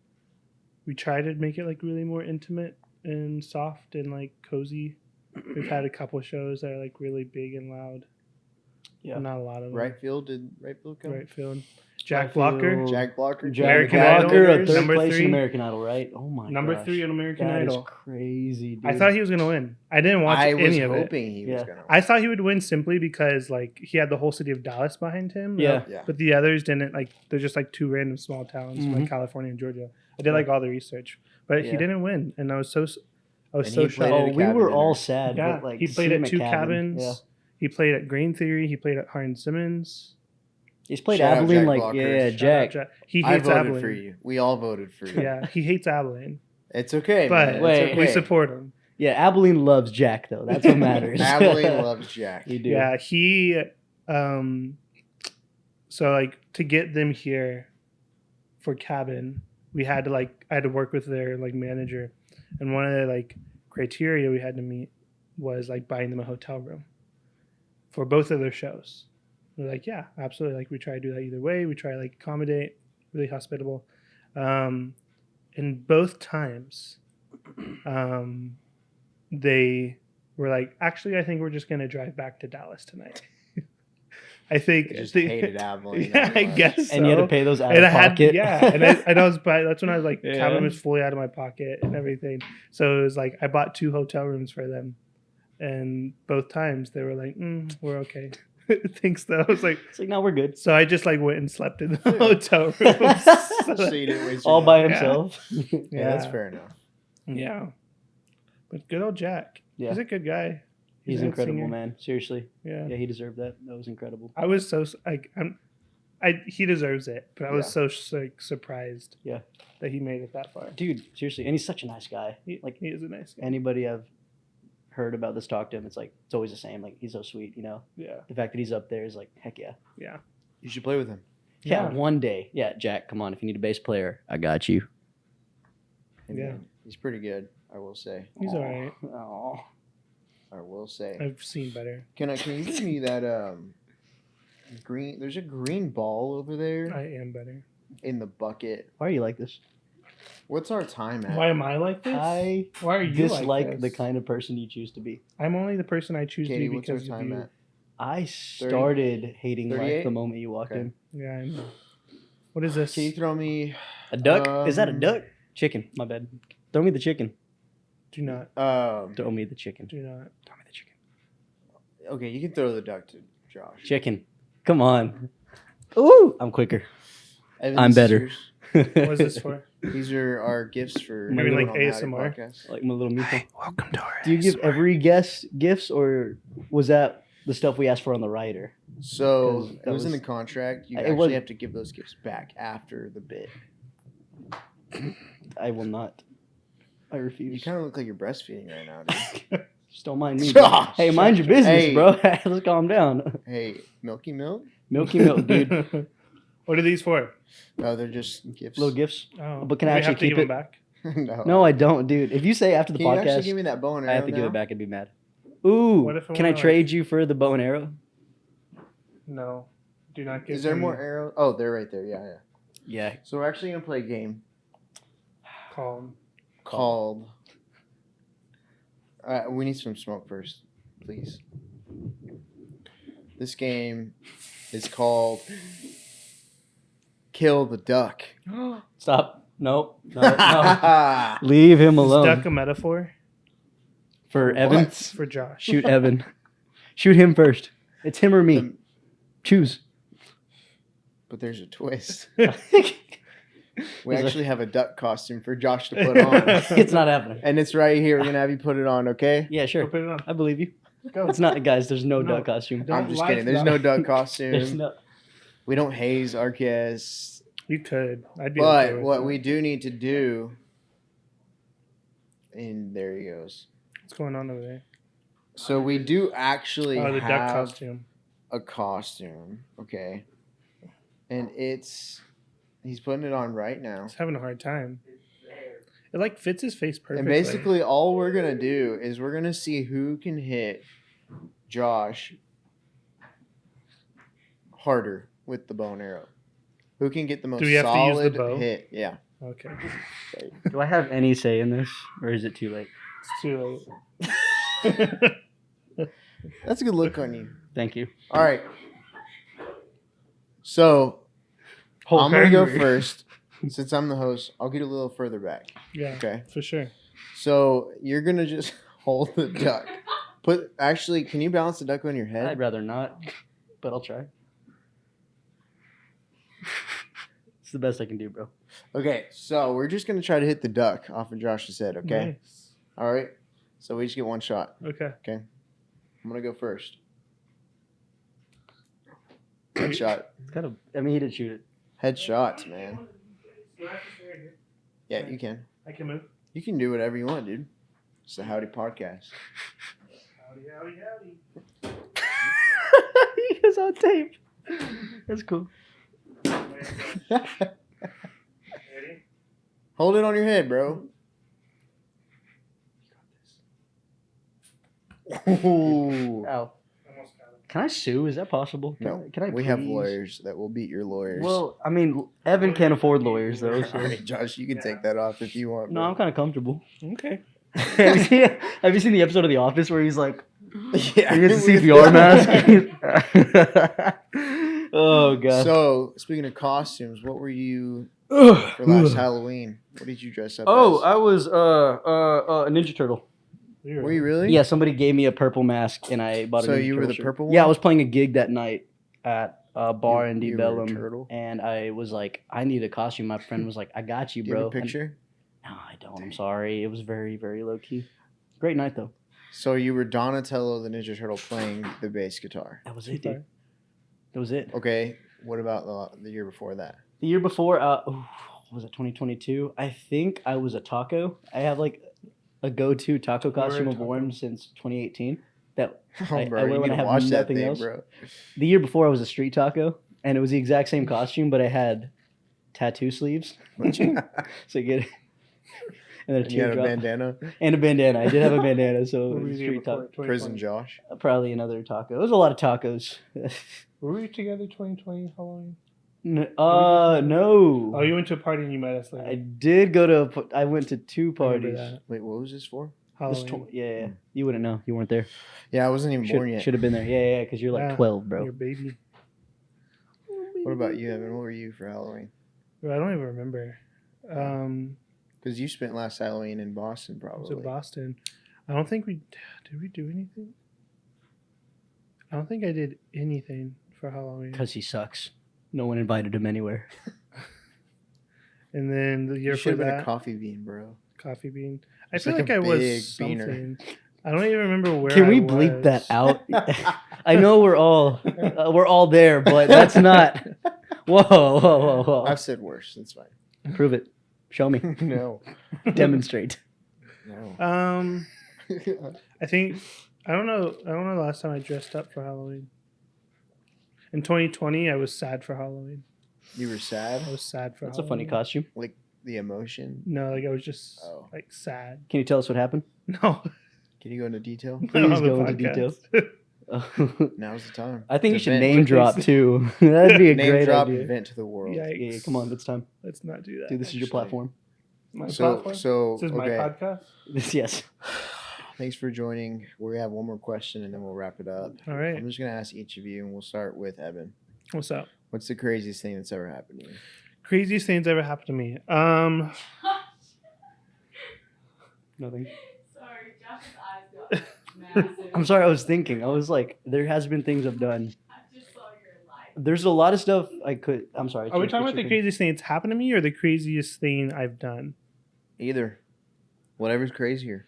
we try to make it like really more intimate and soft and like cozy. We've had a couple shows that are like really big and loud. Yeah. Not a lot of them. Right field come? Right field. Jack Right Blocker. field. Jack Blocker. Jack American Blocker, Idol. a third Number place 3. in American Idol, right? Oh my Number gosh. 3 in American That is Idol. crazy, dude. I thought he was gonna win. I didn't watch I was any of it. hoping he was Yeah. gonna. I thought he would win simply because like he had the whole city of Dallas behind him. Yeah. Yeah. But the others didn't. Like they're just like 2 random small towns from like Mhm. California and Georgia. I did like all the research, but he Yeah. didn't win, and I was so And he shocked. played Oh, at a we cabin were dinner. all sad. Yeah, but, like, he to played see at him 2 Cabin, cabins. Yeah. He played at Grain Theory. He played at Hard Simmons. He's played Shout out Abilene, Jack like Blocker. yeah, Shout Jack. out He I hates voted Abilene. for you. We all voted for you. Yeah, he hates Abilene, It's okay, but man. Wait, It's okay. we support him. Yeah, Abilene loves Jack though. That's what matters. Abilene loves Jack. You do. Yeah, he. So like to get them here for cabin, we had to I had to work with their like manager, and one of the like criteria we had to meet was like buying them a hotel room for both of their shows. We're like, yeah, absolutely. Like we try to do that either way. We try to like accommodate, really hospitable. And both times, they were like, actually, I think we're just gonna drive back to Dallas tonight. I think They just they- hated Abilene. Yeah, that I much. guess. And you had to so. pay those out And of I had, pocket. yeah, and I was buying. That's when I was like, Yeah. cabin was fully out of my pocket and everything. So it was like I bought 2 hotel rooms for them, and both times they were like, "We're okay." Thanks though. I was like, It's like, no, we're good. so I just like went and slept in the Yeah. hotel rooms. So So that- you didn't waste your All by money. himself. Yeah, that's fair enough. Yeah, but good old Jack. Yeah. He's a good guy. He's a good incredible, singer. man. Seriously. Yeah. Yeah, he deserved that. That was incredible. I was so like he deserves it, but I was Yeah. so like surprised. Yeah. That he made it that far. Dude, seriously. And he's such a nice guy. Like he is a nice guy. Anybody I've heard about this, talk to him, it's like, it's always the same. Like, he's so sweet, you know? Yeah. The fact that he's up there is like, heck yeah. Yeah. You should play with him. Yeah, Yeah. one day. Yeah, Jack, come on. If you need a bass player, I got you. And, Yeah. he's pretty good. I will say. He's all right. Oh. I will say. I've seen better. Can you give me that green? There's a green ball over there I am better. in the bucket. Why are you like this? What's our time at? Why am I like this? I Why are you dislike like the this? kind of person you choose to be. I'm only the person I choose Katie, to be what's our because of time you. at? I started hating life 38? the moment you walked Okay. in. Yeah, I know. What is this? Can you throw me? A duck? Is that a Um, duck? Chicken. My bad. Throw me the chicken. Do not. Throw me the chicken. Do not. Throw me the chicken. Okay, you can throw the duck to Josh. Chicken. Come on. Ooh, I'm quicker. Evan's I'm better. yours. What is this for? These are our gifts for Maybe everyone like on the Howdy ASMR? podcast. Like my little meatball. Welcome to our Do you give every guest gifts, or was that the stuff we asked for on the rider? So 'Cause it that was in was- the contract. You It actually was- have to give those gifts back after the bit. I will not. I You refuse. kind of look like you're breastfeeding right now, dude. Just don't mind me. Bro. Josh! Hey, mind your business, Hey. bro. Let's calm down. Hey, milky milk? Milky milk, dude. What are these for? No, they're just gifts. Little gifts. Oh, But can do I we actually have to keep give it? them back? No. No, I don't, dude. If you say after the Can you actually podcast, give me that bow and arrow I have to give now? it back, I'd be mad. Ooh, What if I can I wanna, trade you for the bow and arrow? No. Do not give Is there him more arrows? Oh, they're right there. Yeah, yeah. Yeah. So we're actually gonna play a game calm. called. We need some smoke first, please. This game is called Kill the Duck. Stop. Nope. No. No. Leave him Is alone. duck a metaphor? For What? Evan, For Josh. shoot Evan. Shoot him first. It's him or me. The- Choose. But there's a twist. It's We Is it- actually have a duck costume for Josh to put on. not happening. And it's right here. We're going to have you put it on, okay? Yeah, Go sure. put it on. I believe you. Go. It's not, guys. There's no No. duck costume. Don't I'm just lie kidding. to There's them. no duck There's costume. no. We don't haze our guests. You could. I'd be okay But with what that. we do need to do, and there he goes. What's going on over there? So we do actually Oh, the duck have costume. a costume, okay? And he's putting it on right now. He's having a hard time. It like fits his face perfectly. And basically all we're going to do is we're going to see who can hit Josh harder with the bow and arrow. Who can get the most Do we have to use the solid bow? hit? Yeah. Okay. Do I have any say in this, or is it too late? It's too late. That's a good look on you. Thank you. All right. So I'm going to go Hungry. first. Since I'm the host, I'll get a little further back. Yeah, Okay. for sure. So you're going to just hold the duck. Actually, can you balance the duck on your head? I'd rather not, but I'll try. It's the best I can do, bro. Okay, so we're just going to try to hit the duck off of Josh's head, okay? Nice. All right. So we just get one shot. Okay. I'm going to go first. Headshot. It's kind of. I mean, he did shoot it. Headshots, man. Yeah, you can. I can move. You can do whatever you want, dude. It's the Howdy Podcast. Howdy, howdy, howdy. He was on tape. That's cool. Ready? Hold it on your head, bro. Ooh. Ow. Almost got it. Can I sue? Is that possible? No, Can I we have please? lawyers that will beat your lawyers. Well, I mean, Evan can't afford lawyers though. all So. right, Josh, you can take that off if you want. No, bro. I'm kind of comfortable. Okay. Have you seen the episode of The Office where he's like, Yeah, he gets a CPR mask? Oh god. So, speaking of costumes, what were you for last Halloween? What did you dress up Oh, as? I was a Ninja Turtle. Were you really? Yeah, somebody gave me a purple mask and I bought a So Ninja you were Turtle the shirt. purple Yeah, I one? was playing a gig that night at a bar in You Deep were a Ellum, turtle? and I was like, I need a costume. My friend was like, I got you, Do you bro. have a picture? No, I don't. I'm sorry. It was very, very low key. Great night though. So you were Donatello the Ninja Turtle playing the bass guitar. That was it, dude. That was it. Okay, what about the year before that? The year before, was it 2022? I think I was a taco. I have like a go-to taco were a costume I've taco. worn since 2018. That Oh, I bro, wear you when need I to have watch that nothing thing, else. bro. The year before I was a street taco, and it was the exact same costume, but I had tattoo sleeves. So you get and then a And you had a teardrop bandana. and a bandana. I did have a bandana, so What it were was you street before? taco. Prison 2020. Josh. Probably another taco. It was a lot of tacos. Were we together 2020 Halloween? No. Oh, you went to a party and you met us later. I did go to. I went to two I remember parties. that. Wait, what was this for? This Halloween. yeah. You wouldn't know. You weren't there. Yeah, I wasn't even born yet. Should have been there. Yeah, because you're like Yeah, 12, bro. Your baby. What about you, Evan? What were you for Halloween? Bro, I don't even remember. Because you spent last Halloween in Boston, I was probably. in Boston. I don't think did we do anything? I don't think I did anything for Halloween. Because he sucks. No one invited him anywhere. And then the year You for should have been a that, coffee bean, bro. coffee bean. I It's feel like like a I was big beaner. something. I don't even remember where. Can we I bleep that was. out? I know we're all there, but that's not. Whoa. I've said worse. That's fine. Prove it. Show me. No. Demonstrate. No. I think I don't know the last time I dressed up for Halloween. In 2020, I was sad for Halloween. You were sad? I was sad for That's a funny Halloween. costume. Like the emotion? No, like I was just Oh. like sad. Can you tell us what happened? No. Can you go into detail? Please not on the go into podcast. Now's the time. I think you To should vent. name drop too. That'd be a Name great drop idea. and vent to the world. Yikes. Yeah, come on, it's time. Let's not do that. Dude, this is your actually. platform. My So, platform? This is my okay. podcast. Yes. Thanks for joining. We have one more question and then we'll wrap it up. All right. I'm just gonna ask each of you, and we'll start with Evan. What's up? What's the craziest thing that's ever happened to you? Craziest things ever happened to me. Nothing. Sorry, Josh's eyes got massive. I'm sorry, I was thinking. I was like, there has been things I've done. I just saw your life There's a lot of stuff I could. I'm sorry. Are we Jake, talking what's about the your thing? craziest thing that's happened to me or the craziest thing I've done? Either. Whatever's crazier.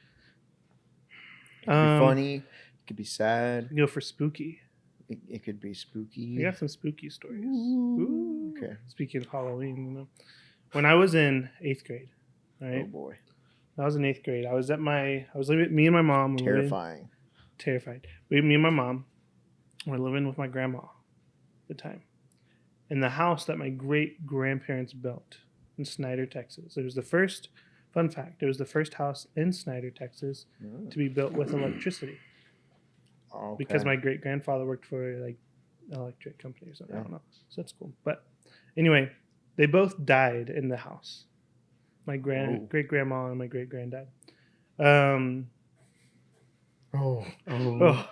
It could be funny. It could be sad. Go for spooky. It could be spooky. I got some spooky stories. Ooh. Ooh. Okay. Speaking of Halloween, you know, when I was in 8th grade, Oh right? boy. I was in 8th grade. I was living. Me and my mom. Were living- Terrifying. terrified. Me and my mom were living with my grandma at the time in the house that my great grandparents built in Snyder, Texas. It was the first. Fun fact: it was the first house in Snyder, Texas, to be built with electricity. Okay. Because my great grandfather worked for like an electric company or something. I Yeah. don't know. So that's cool. But anyway, they both died in the house. My great grandma and my great granddad. Oh. Oh. Oh,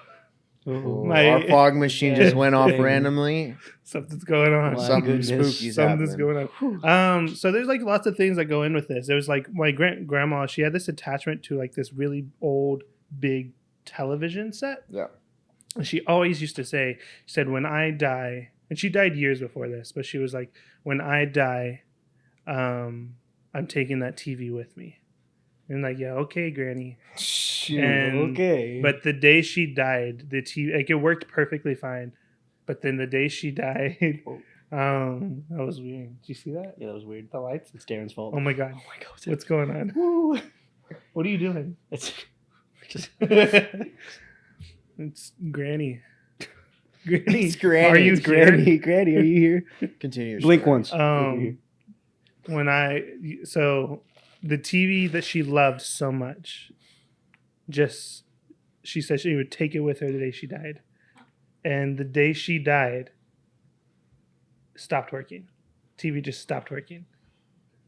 Oh, My- our fog machine just went off Dang. randomly. something's going on. My Something goodness. spooky's Something's happening. going on. So there's like lots of things that go in with this. It was like my grandma. She had this attachment to like this really old, big television set. Yeah. And she always used to say, she said, when I die, and she died years before this, but she was like, when I die, I'm taking that TV with me. And like, yeah, okay, Granny. Shoot, And- okay. But the day she died, the TV, like it worked perfectly fine. But then the day she died, that was weird. Did you see that? yeah, that was weird. The lights? It's Darren's fault. Oh my God. Oh my god. What's going on? Woo. What are you doing? It's just. It's Granny. Granny. It's Granny. Are you It's here? Granny. Granny, are you here? Continue. your Blink story. once. Over here. So the TV that she loved so much, she said she would take it with her the day she died. And the day she died, stopped working. TV just stopped working.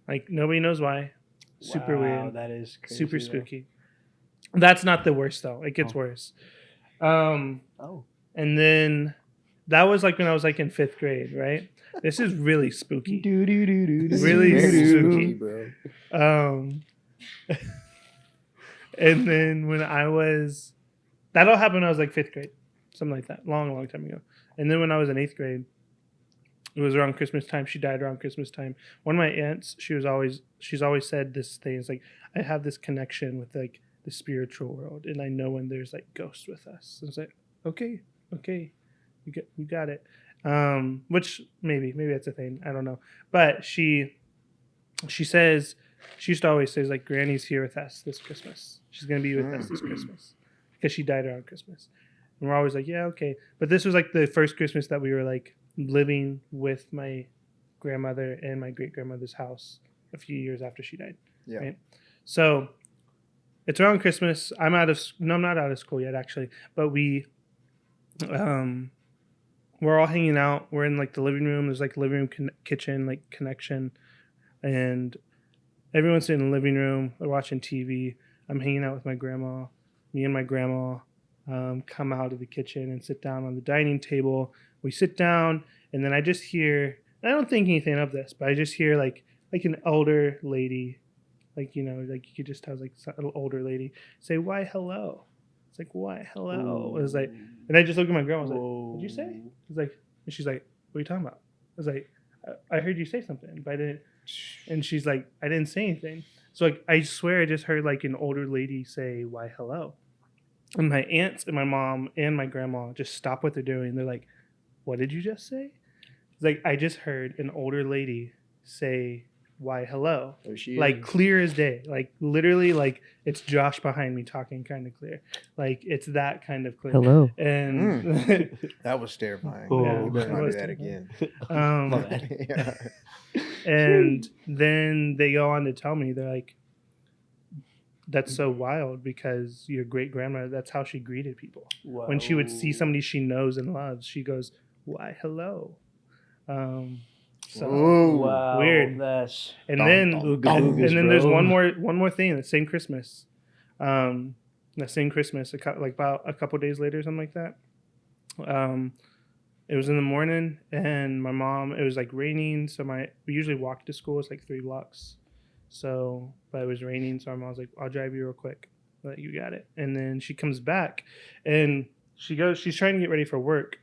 Like nobody knows why. Super Wow, weird. That is crazy, Super though. spooky. That's not the worst though. It gets Oh. worse. Oh. And then that was like when I was like in 5th grade, right? This is really spooky. Do do do do. This is Really very spooky. bro. And then when that all happened when I was like 5th grade, something like that, long time ago. And then when I was in 8th grade, it was around Christmas time. She died around Christmas time. One of my aunts, she's always said this thing. It's like, I have this connection with like the spiritual world, and I know when there's like ghosts with us. And it's like, okay, you got it. Which maybe that's a thing. I don't know. But she says, she used to always say like, Granny's here with us this Christmas. She's gonna be with us this Christmas because she died around Christmas. And we're always like, yeah, okay. But this was like the first Christmas that we were like living with my grandmother and my great grandmother's house a few years after she died. Yeah. Right? So it's around Christmas. I'm not out of school yet actually, but we're all hanging out. We're in like the living room. There's like living room kitchen like connection, and everyone's sitting in the living room. They're watching TV. I'm hanging out with my grandma. Me and my grandma come out of the kitchen and sit down on the dining table. We sit down, and then I just hear. I don't think anything of this, but I just hear like an older lady, like, you know, like you could just tell like an older lady say, "Why hello?" It's like, "Why hello?" It was like, and I just looked at my grandma. I was like, "What'd you say?" It's like, and she's like, "What are you talking about?" I was like, I heard you say something, but I didn't. And she's like, I didn't say anything. So like, I swear I just heard like an older lady say, "Why hello?" And my aunts and my mom and my grandma just stop what they're doing. They're like, "What did you just say?" It's like, I just heard an older lady say, "Why hello?" There she Like is. clear as day. Like literally, like it's Josh behind me talking kind of clear. Like it's that kind of clear. Hello. And That was terrifying. Oh, You better that not do was that terrifying. again. My bad. Yeah. And then they go on to tell me, they're like, that's so wild because your great grandma, that's how she greeted people. When she would see somebody she knows and loves, she goes, "Why, hello." So Ooh. Wow. Weird. That's and Dum, then dum, Ooga dum. boogas, and then there's bro. one more thing. That same Christmas, that same Christmas, like about a couple days later, something like that. It was in the morning, and my mom. It was like raining, so we usually walk to school. It's like 3 blocks, so but it was raining, so my mom was like, "I'll drive you real quick. But you got it." And then she comes back, and she's trying to get ready for work,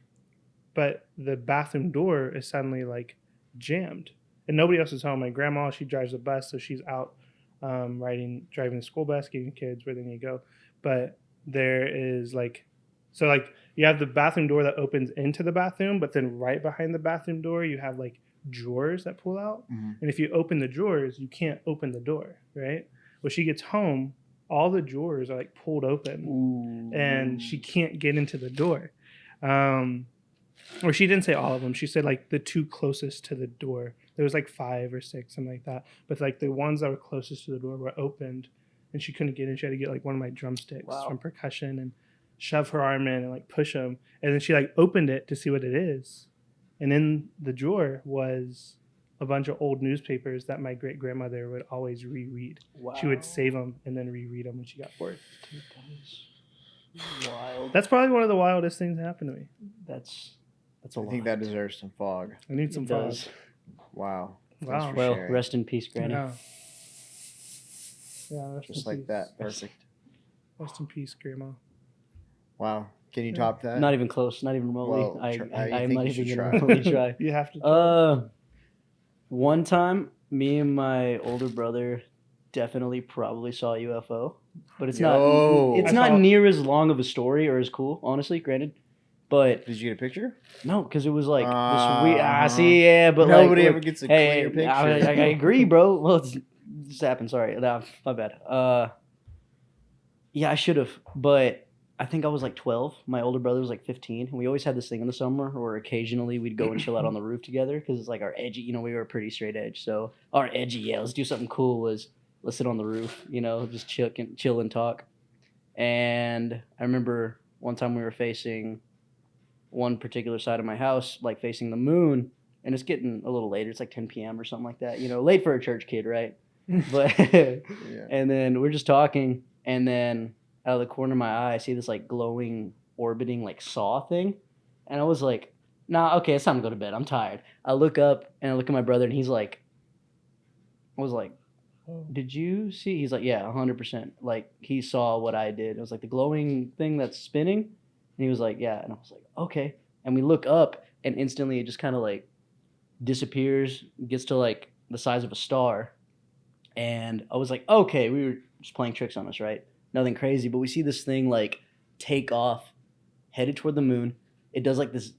but the bathroom door is suddenly like jammed, and nobody else is home. My grandma, she drives a bus, so she's out driving the school bus, getting kids where they need to go. But there is like, so like you have the bathroom door that opens into the bathroom, but then right behind the bathroom door, you have like drawers that pull out. Mhm. And if you open the drawers, you can't open the door, right? When she gets home, all the drawers are like pulled open, Ooh. and she can't get into the door. Or she didn't say all of them. She said like the two closest to the door. There was like 5 or 6, something like that. But like the ones that were closest to the door were opened, and she couldn't get in. She had to get like one of my drumsticks Wow. from percussion and shove her arm in and like push them. And then she like opened it to see what it is, and in the drawer was a bunch of old newspapers that my great grandmother would always reread. Wow. She would save them and then reread them when she got bored. Dude, that is wild. That's probably one of the wildest things that happened to me. That's a I lot. think that deserves some fog. I need some It fog. does. Wow. Wow. Thanks for Well, sharing. rest in peace, Granny. Yeah. Yeah, rest Just in like peace. that. Perfect. Rest in peace, Grandma. Wow. Can you Yeah. top that? Not even close. Not even remotely. Well, I you I'm think not you even should gonna try. remotely try. You have to. One time, me and my older brother definitely probably saw a UFO, but it's Yo. not. It's I not saw- near as long of a story or as cool, honestly. Granted, but Did you get a picture? no, because it was like this Uh-huh. weird. See, yeah, but Nobody like, ever look, gets a hey, clear picture. I agree, bro. Well, it's just happened. Sorry, no, my bad. Yeah, I should have, but I think I was like 12. My older brother was like 15, and we always had this thing in the summer where occasionally we'd go and chill out on the roof together because it's like our edgy. We were pretty straight edge, so our edgy, yeah, let's do something cool. Was let's sit on the roof, just chill and talk. And I remember one time we were facing one particular side of my house, like facing the moon, and it's getting a little later. It's like 10 p.m. or something like that. Late for a church kid, right? But Yeah. and then we're just talking, and then out of the corner of my eye, I see this like glowing, orbiting like saw thing, and I was like, "Nah, okay, it's time to go to bed. I'm tired." I look up and I look at my brother, and he's like, "I was like, did you see?" He's like, "Yeah, 100%." Like he saw what I did. It was like the glowing thing that's spinning, and he was like, "Yeah," and I was like, "Okay." And we look up, and instantly it just kind of like disappears, gets to like the size of a star, and I was like, "Okay, we were just playing tricks on us, right? Nothing crazy." But we see this thing like take off, headed toward the moon. It does like this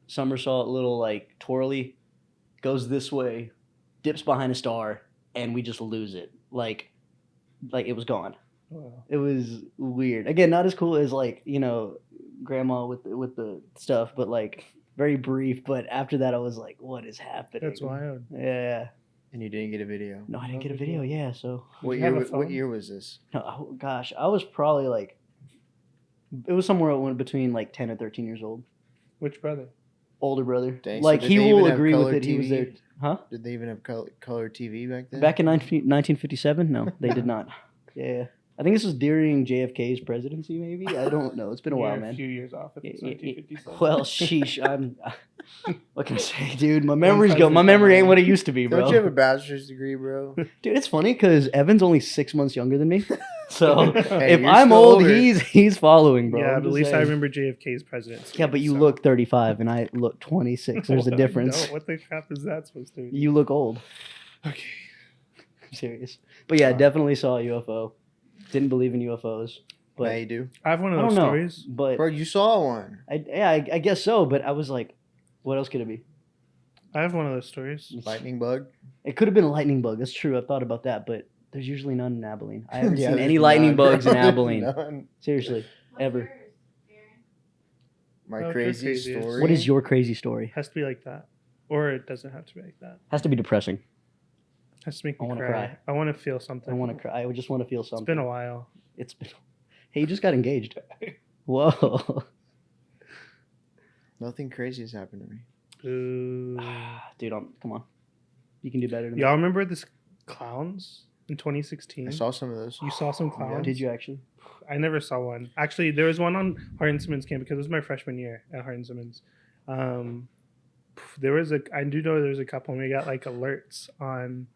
somersault, little like twirly, goes this way, dips behind a star, and we just lose it. Like it was gone. Wow. It was weird. Again, not as cool as like grandma with the stuff, but like very brief. But after that, I was like, "What is happening?" That's wild. Yeah. And you didn't get a video. No, I didn't No get a video. video. Yeah, so What you have year? a What phone? year was this? no, oh, gosh, I was probably like, it was somewhere between like 10 and 13 years old. Which brother? Older brother. Dang, so Like did he they even will have agree with color it. He was TV? there. Huh? Did they even have color TV back then? Back in 1957? No, they did not. Yeah. I think this was during JFK's presidency, maybe. I don't know. It's been a while, You're man. A few years off. If it's Yeah, 1957. Well, sheesh. I'm. What can I say, dude? My One memory's go. My president, memory ain't man. what it used to be, Don't bro. you have a bachelor's degree, bro? Dude, it's funny because Evan's only 6 months younger than me. So Hey, if you're I'm still old, older. he's following, bro. yeah, I'm but at just least I saying. remember JFK's presidency. Yeah, but you so- look 35 and I look 26. There's a No, difference. what the crap is that supposed to be? You look old. Okay. I'm serious. But yeah, Wow. definitely saw a UFO. Didn't believe in UFOs. Now But you do, I have one I of don't those know. stories. But bro. You saw one. I guess so. But I was like, what else could it be? I have one of those stories. Lightning bug. It could have been a lightning bug. That's true. I've thought about that. But there's usually none in Abilene. I haven't Yeah, seen there's any lightning none, bugs bro. in There's Abilene. none. Seriously. What's Ever. yours, Aaron? My Oh, craziest craziest. story. What is your crazy story? Has to be like that, or it doesn't have to be like that. Has to be depressing. Has to make I me wanna cry. cry. I want to feel something. I want to cry. I would just want to feel It's something. been a while. It's been. Hey, you just got engaged. Whoa. Nothing crazy has happened to me. Ooh. Dude, come on. You can do better than Y'all remember this clowns in 2016? I saw some of those. You saw some that. clowns? Did you actually? I never saw one. Actually, there was one on Hardin Simmons camp because it was my freshman year at Hardin Simmons. There was I do know there was a couple, and we got like alerts on,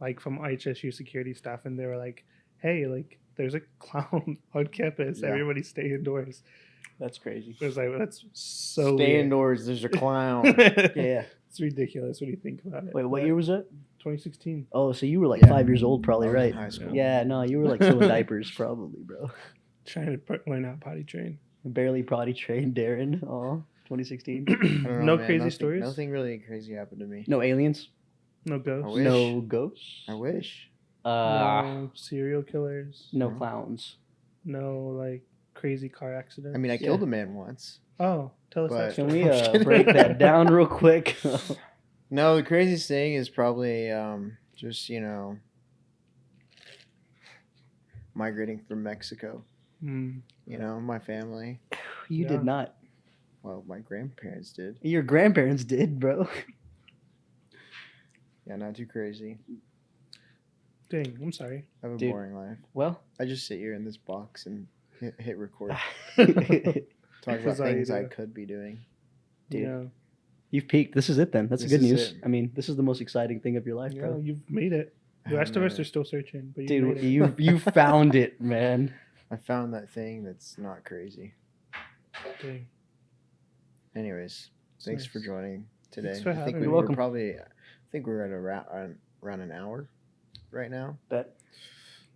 like from HSU security staff, and they were like, "Hey, like there's a clown on campus. Yeah. Everybody stay indoors." That's crazy. It was like, that's so Stay weird. indoors. There's a clown. Yeah. It's ridiculous when you think about it. Wait, what But year was that? 2016. Oh, so you were like Yeah. 5 years old, probably, I was in right? high school. Yeah, no, you were like still in diapers, probably, bro. Trying to learn how to potty train. Barely potty trained Darren. Oh, 2016. I don't know, No man. crazy Nothing- stories? Nothing really crazy happened to me. No aliens. No ghosts. wish. No ghosts. I wish. No serial killers. No No. clowns. No like crazy car accidents. I mean, I killed a man once. Oh, tell us But- that Can story. we I'm kidding. break that down real quick? No, the craziest thing is probably just migrating from Mexico. Hmm. My family. You Yeah. did not. Well, my grandparents did. Your grandparents did, bro. Yeah, not too crazy. Dang, I'm sorry. I have a Dude. boring life. Well, I just sit here in this box and hit record. dude, Talk about That's all you things I do. could be doing. Yeah. you've peaked. This is it then. That's This good is news. it. I mean, this is the most exciting thing of your life, Yeah, bro. you've made it. I The have rest of made us it. are still searching, but you Dude, made it. you found it, man. I found that thing that's not crazy. Dang. Anyways, It's thanks for nice. joining today. Thanks for I think having we me. were Welcome. probably. I think we're at around an hour right now. Bet.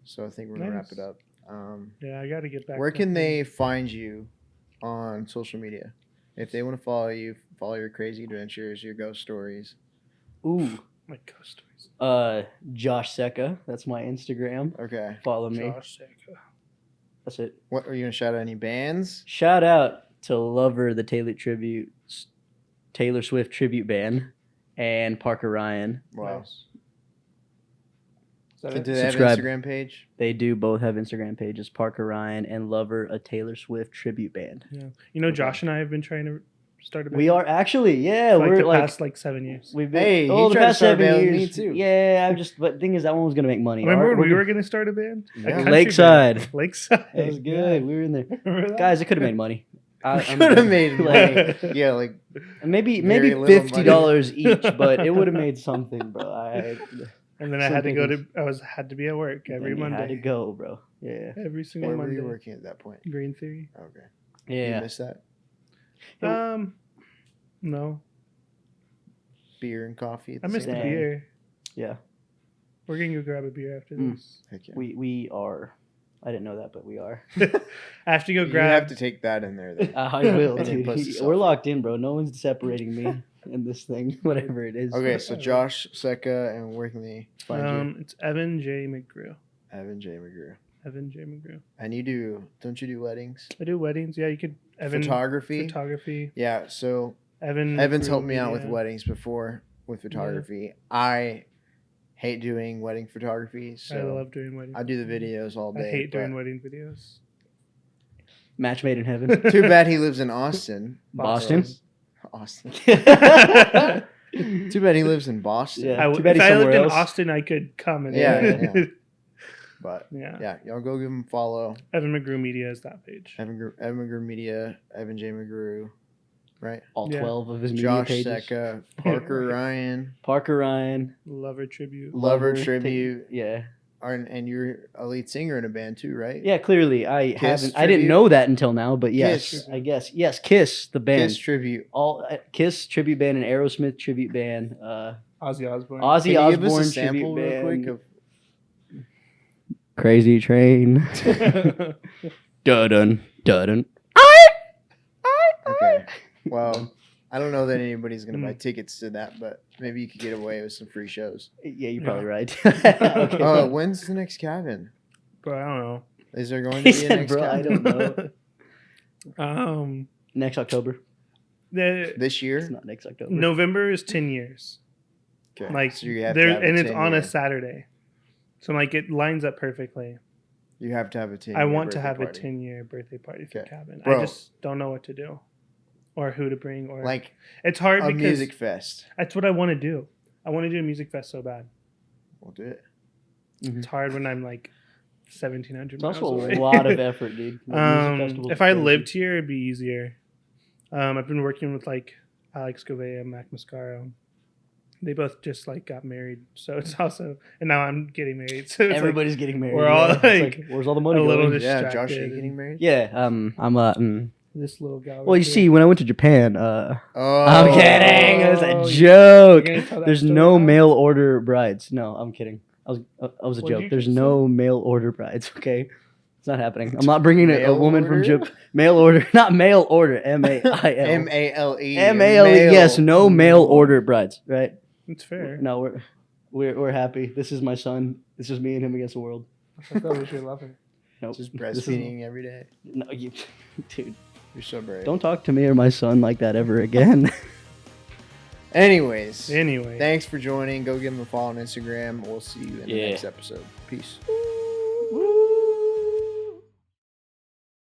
So I think we're gonna wrap Nice. it up. Yeah, I got to get back. Where to can the- they find you on social media? If they want to follow you, follow your crazy adventures, your ghost stories. Ooh. My ghost stories. Josh Seca. That's my Instagram. Okay. Follow me. Josh Seca. That's it. What are you gonna shout out? Any bands? Shout out to Lover, the Taylor Swift tribute band, and Parker Ryan. Wow. Nice. Is that Do it? they have an Subscribe. Instagram page? They do both have Instagram pages, Parker Ryan and Lover, a Taylor Swift tribute band. Yeah. You know, Josh and I have been trying to start a band. We are actually, yeah, for, like, we're the like past 7 years. we've been. Hey, oh, he the tried to past start a 7 band with me years. too. Yeah, but the thing is, that one was gonna make money. Remember Our- when we're we gonna- were going to start a band? A Yeah. country Lakeside. band. Lakeside. It was good. We were in there, Remember that? guys. It could have made money. I'm Could have made like, money. Yeah, like maybe Very little $50 each, but it would have made something, bro. And then I had to go to. Had to be at work every then you Monday. had to go, bro. Yeah, Every single where were Monday. you working at that point? Green Theory. Okay. You yeah. missed that? No, Beer and coffee at the I missed same the Dang. time? beer. Yeah. We're gonna go grab a beer after Mm. this. Heck yeah. We are. I didn't know that, but we are. I have to go You grab. have to take that in there then. I will, And then dude. post yourself. We're locked in, bro. No one's separating me in this thing, whatever it is. Okay, so Josh Seca, and where can they find you? It's Evan J. McGrew. Evan J. McGrew. Evan J. McGrew. And don't you do weddings? I do weddings. Yeah, you could. Evan Photography? Photography. Yeah, so Evan. Evan's McGrew helped me out with Media. weddings before with photography. I hate doing wedding photography, I so love doing weddings. I do the videos all I day. hate doing but wedding videos. Match made in heaven. Too bad he lives in Austin. Boston? Austin. yeah. Too bad he lives in Boston. Yeah. I, too bad if he's I lived somewhere in else. Austin, I could come and Yeah, yeah. But yeah. yeah, y'all go give him a follow. Evan McGrew Media is that page. Evan McGrew Media, Evan J. McGrew, right? All Yeah. 12 of his media Josh pages. Seca, Parker Right. Ryan, Parker Ryan. Lover tribute. Lover Ta- Tribute. Yeah. And you're a lead singer in a band too, right? Yeah, clearly. I Kiss haven't. I didn't tribute? know that until now, but yes, Kiss. I guess. Yes, Kiss, the band. Kiss Tribute. All Kiss tribute band and Aerosmith tribute band. Ozzy Osbourne. Ozzy Can you give us Osbourne a sample tribute real band. quick of Crazy Train. Dun dun. Okay. Well, I don't know that anybody's gonna Mm. buy tickets to that, but maybe you could get away with some free shows. Yeah, you're probably Yeah. right. Okay. When's the next cabin? But I don't know. Is there going to He be a said, next "Bro, I cabin don't know." Next October. The this year? It's not next October. November is 10 years. Okay. Like so you have to there, have and a it's on 10-year. a Saturday, so like it lines up perfectly. You have to have a 10. I want to have a 10-year birthday party for Okay. Cabin. Bro. I just don't know what to do, or who to bring, or like it's hard a because music fest. that's what I want to do. I want to do a music fest so bad. We'll do it. It's hard when I'm like 1,700 It's miles also away. a lot of effort, dude. Music festivals If are I crazy. lived here, it'd be easier. I've been working with like Alex Gouveia, Mac Mascaro. They both just like got married, so it's also, and now I'm getting married. So it's everybody's getting married. we're all, yeah. It's like, where's all the money a little going? bit- Yeah, Josh, are you Distracted getting married? Yeah, I'm This little gal. Well, right you here. see, when I went to Japan, Oh, I'm kidding. It was Oh, a you- joke. You're gonna tell that There's story no now? mail order brides. No, I'm kidding. I was a What did you joke. There's just no mail order brides. Okay, it's not happening. I'm not bringing a Mail woman order? from Japan. Mail order, not mail order. M-A-I-L. M-A-L-E. M-A-L-E. Yes, no mail No. order brides. Right? It's fair. No, we're happy. This is my son. It's just me and him against the world. I thought we should love her. Nope. Just This is- breastfeeding every day. No, you, dude. You're so brave. Don't talk to me or my son like that ever again. Anyways, Anyway. thanks for joining. Go give him a follow on Instagram. We'll see you in the Yeah. next episode. Peace.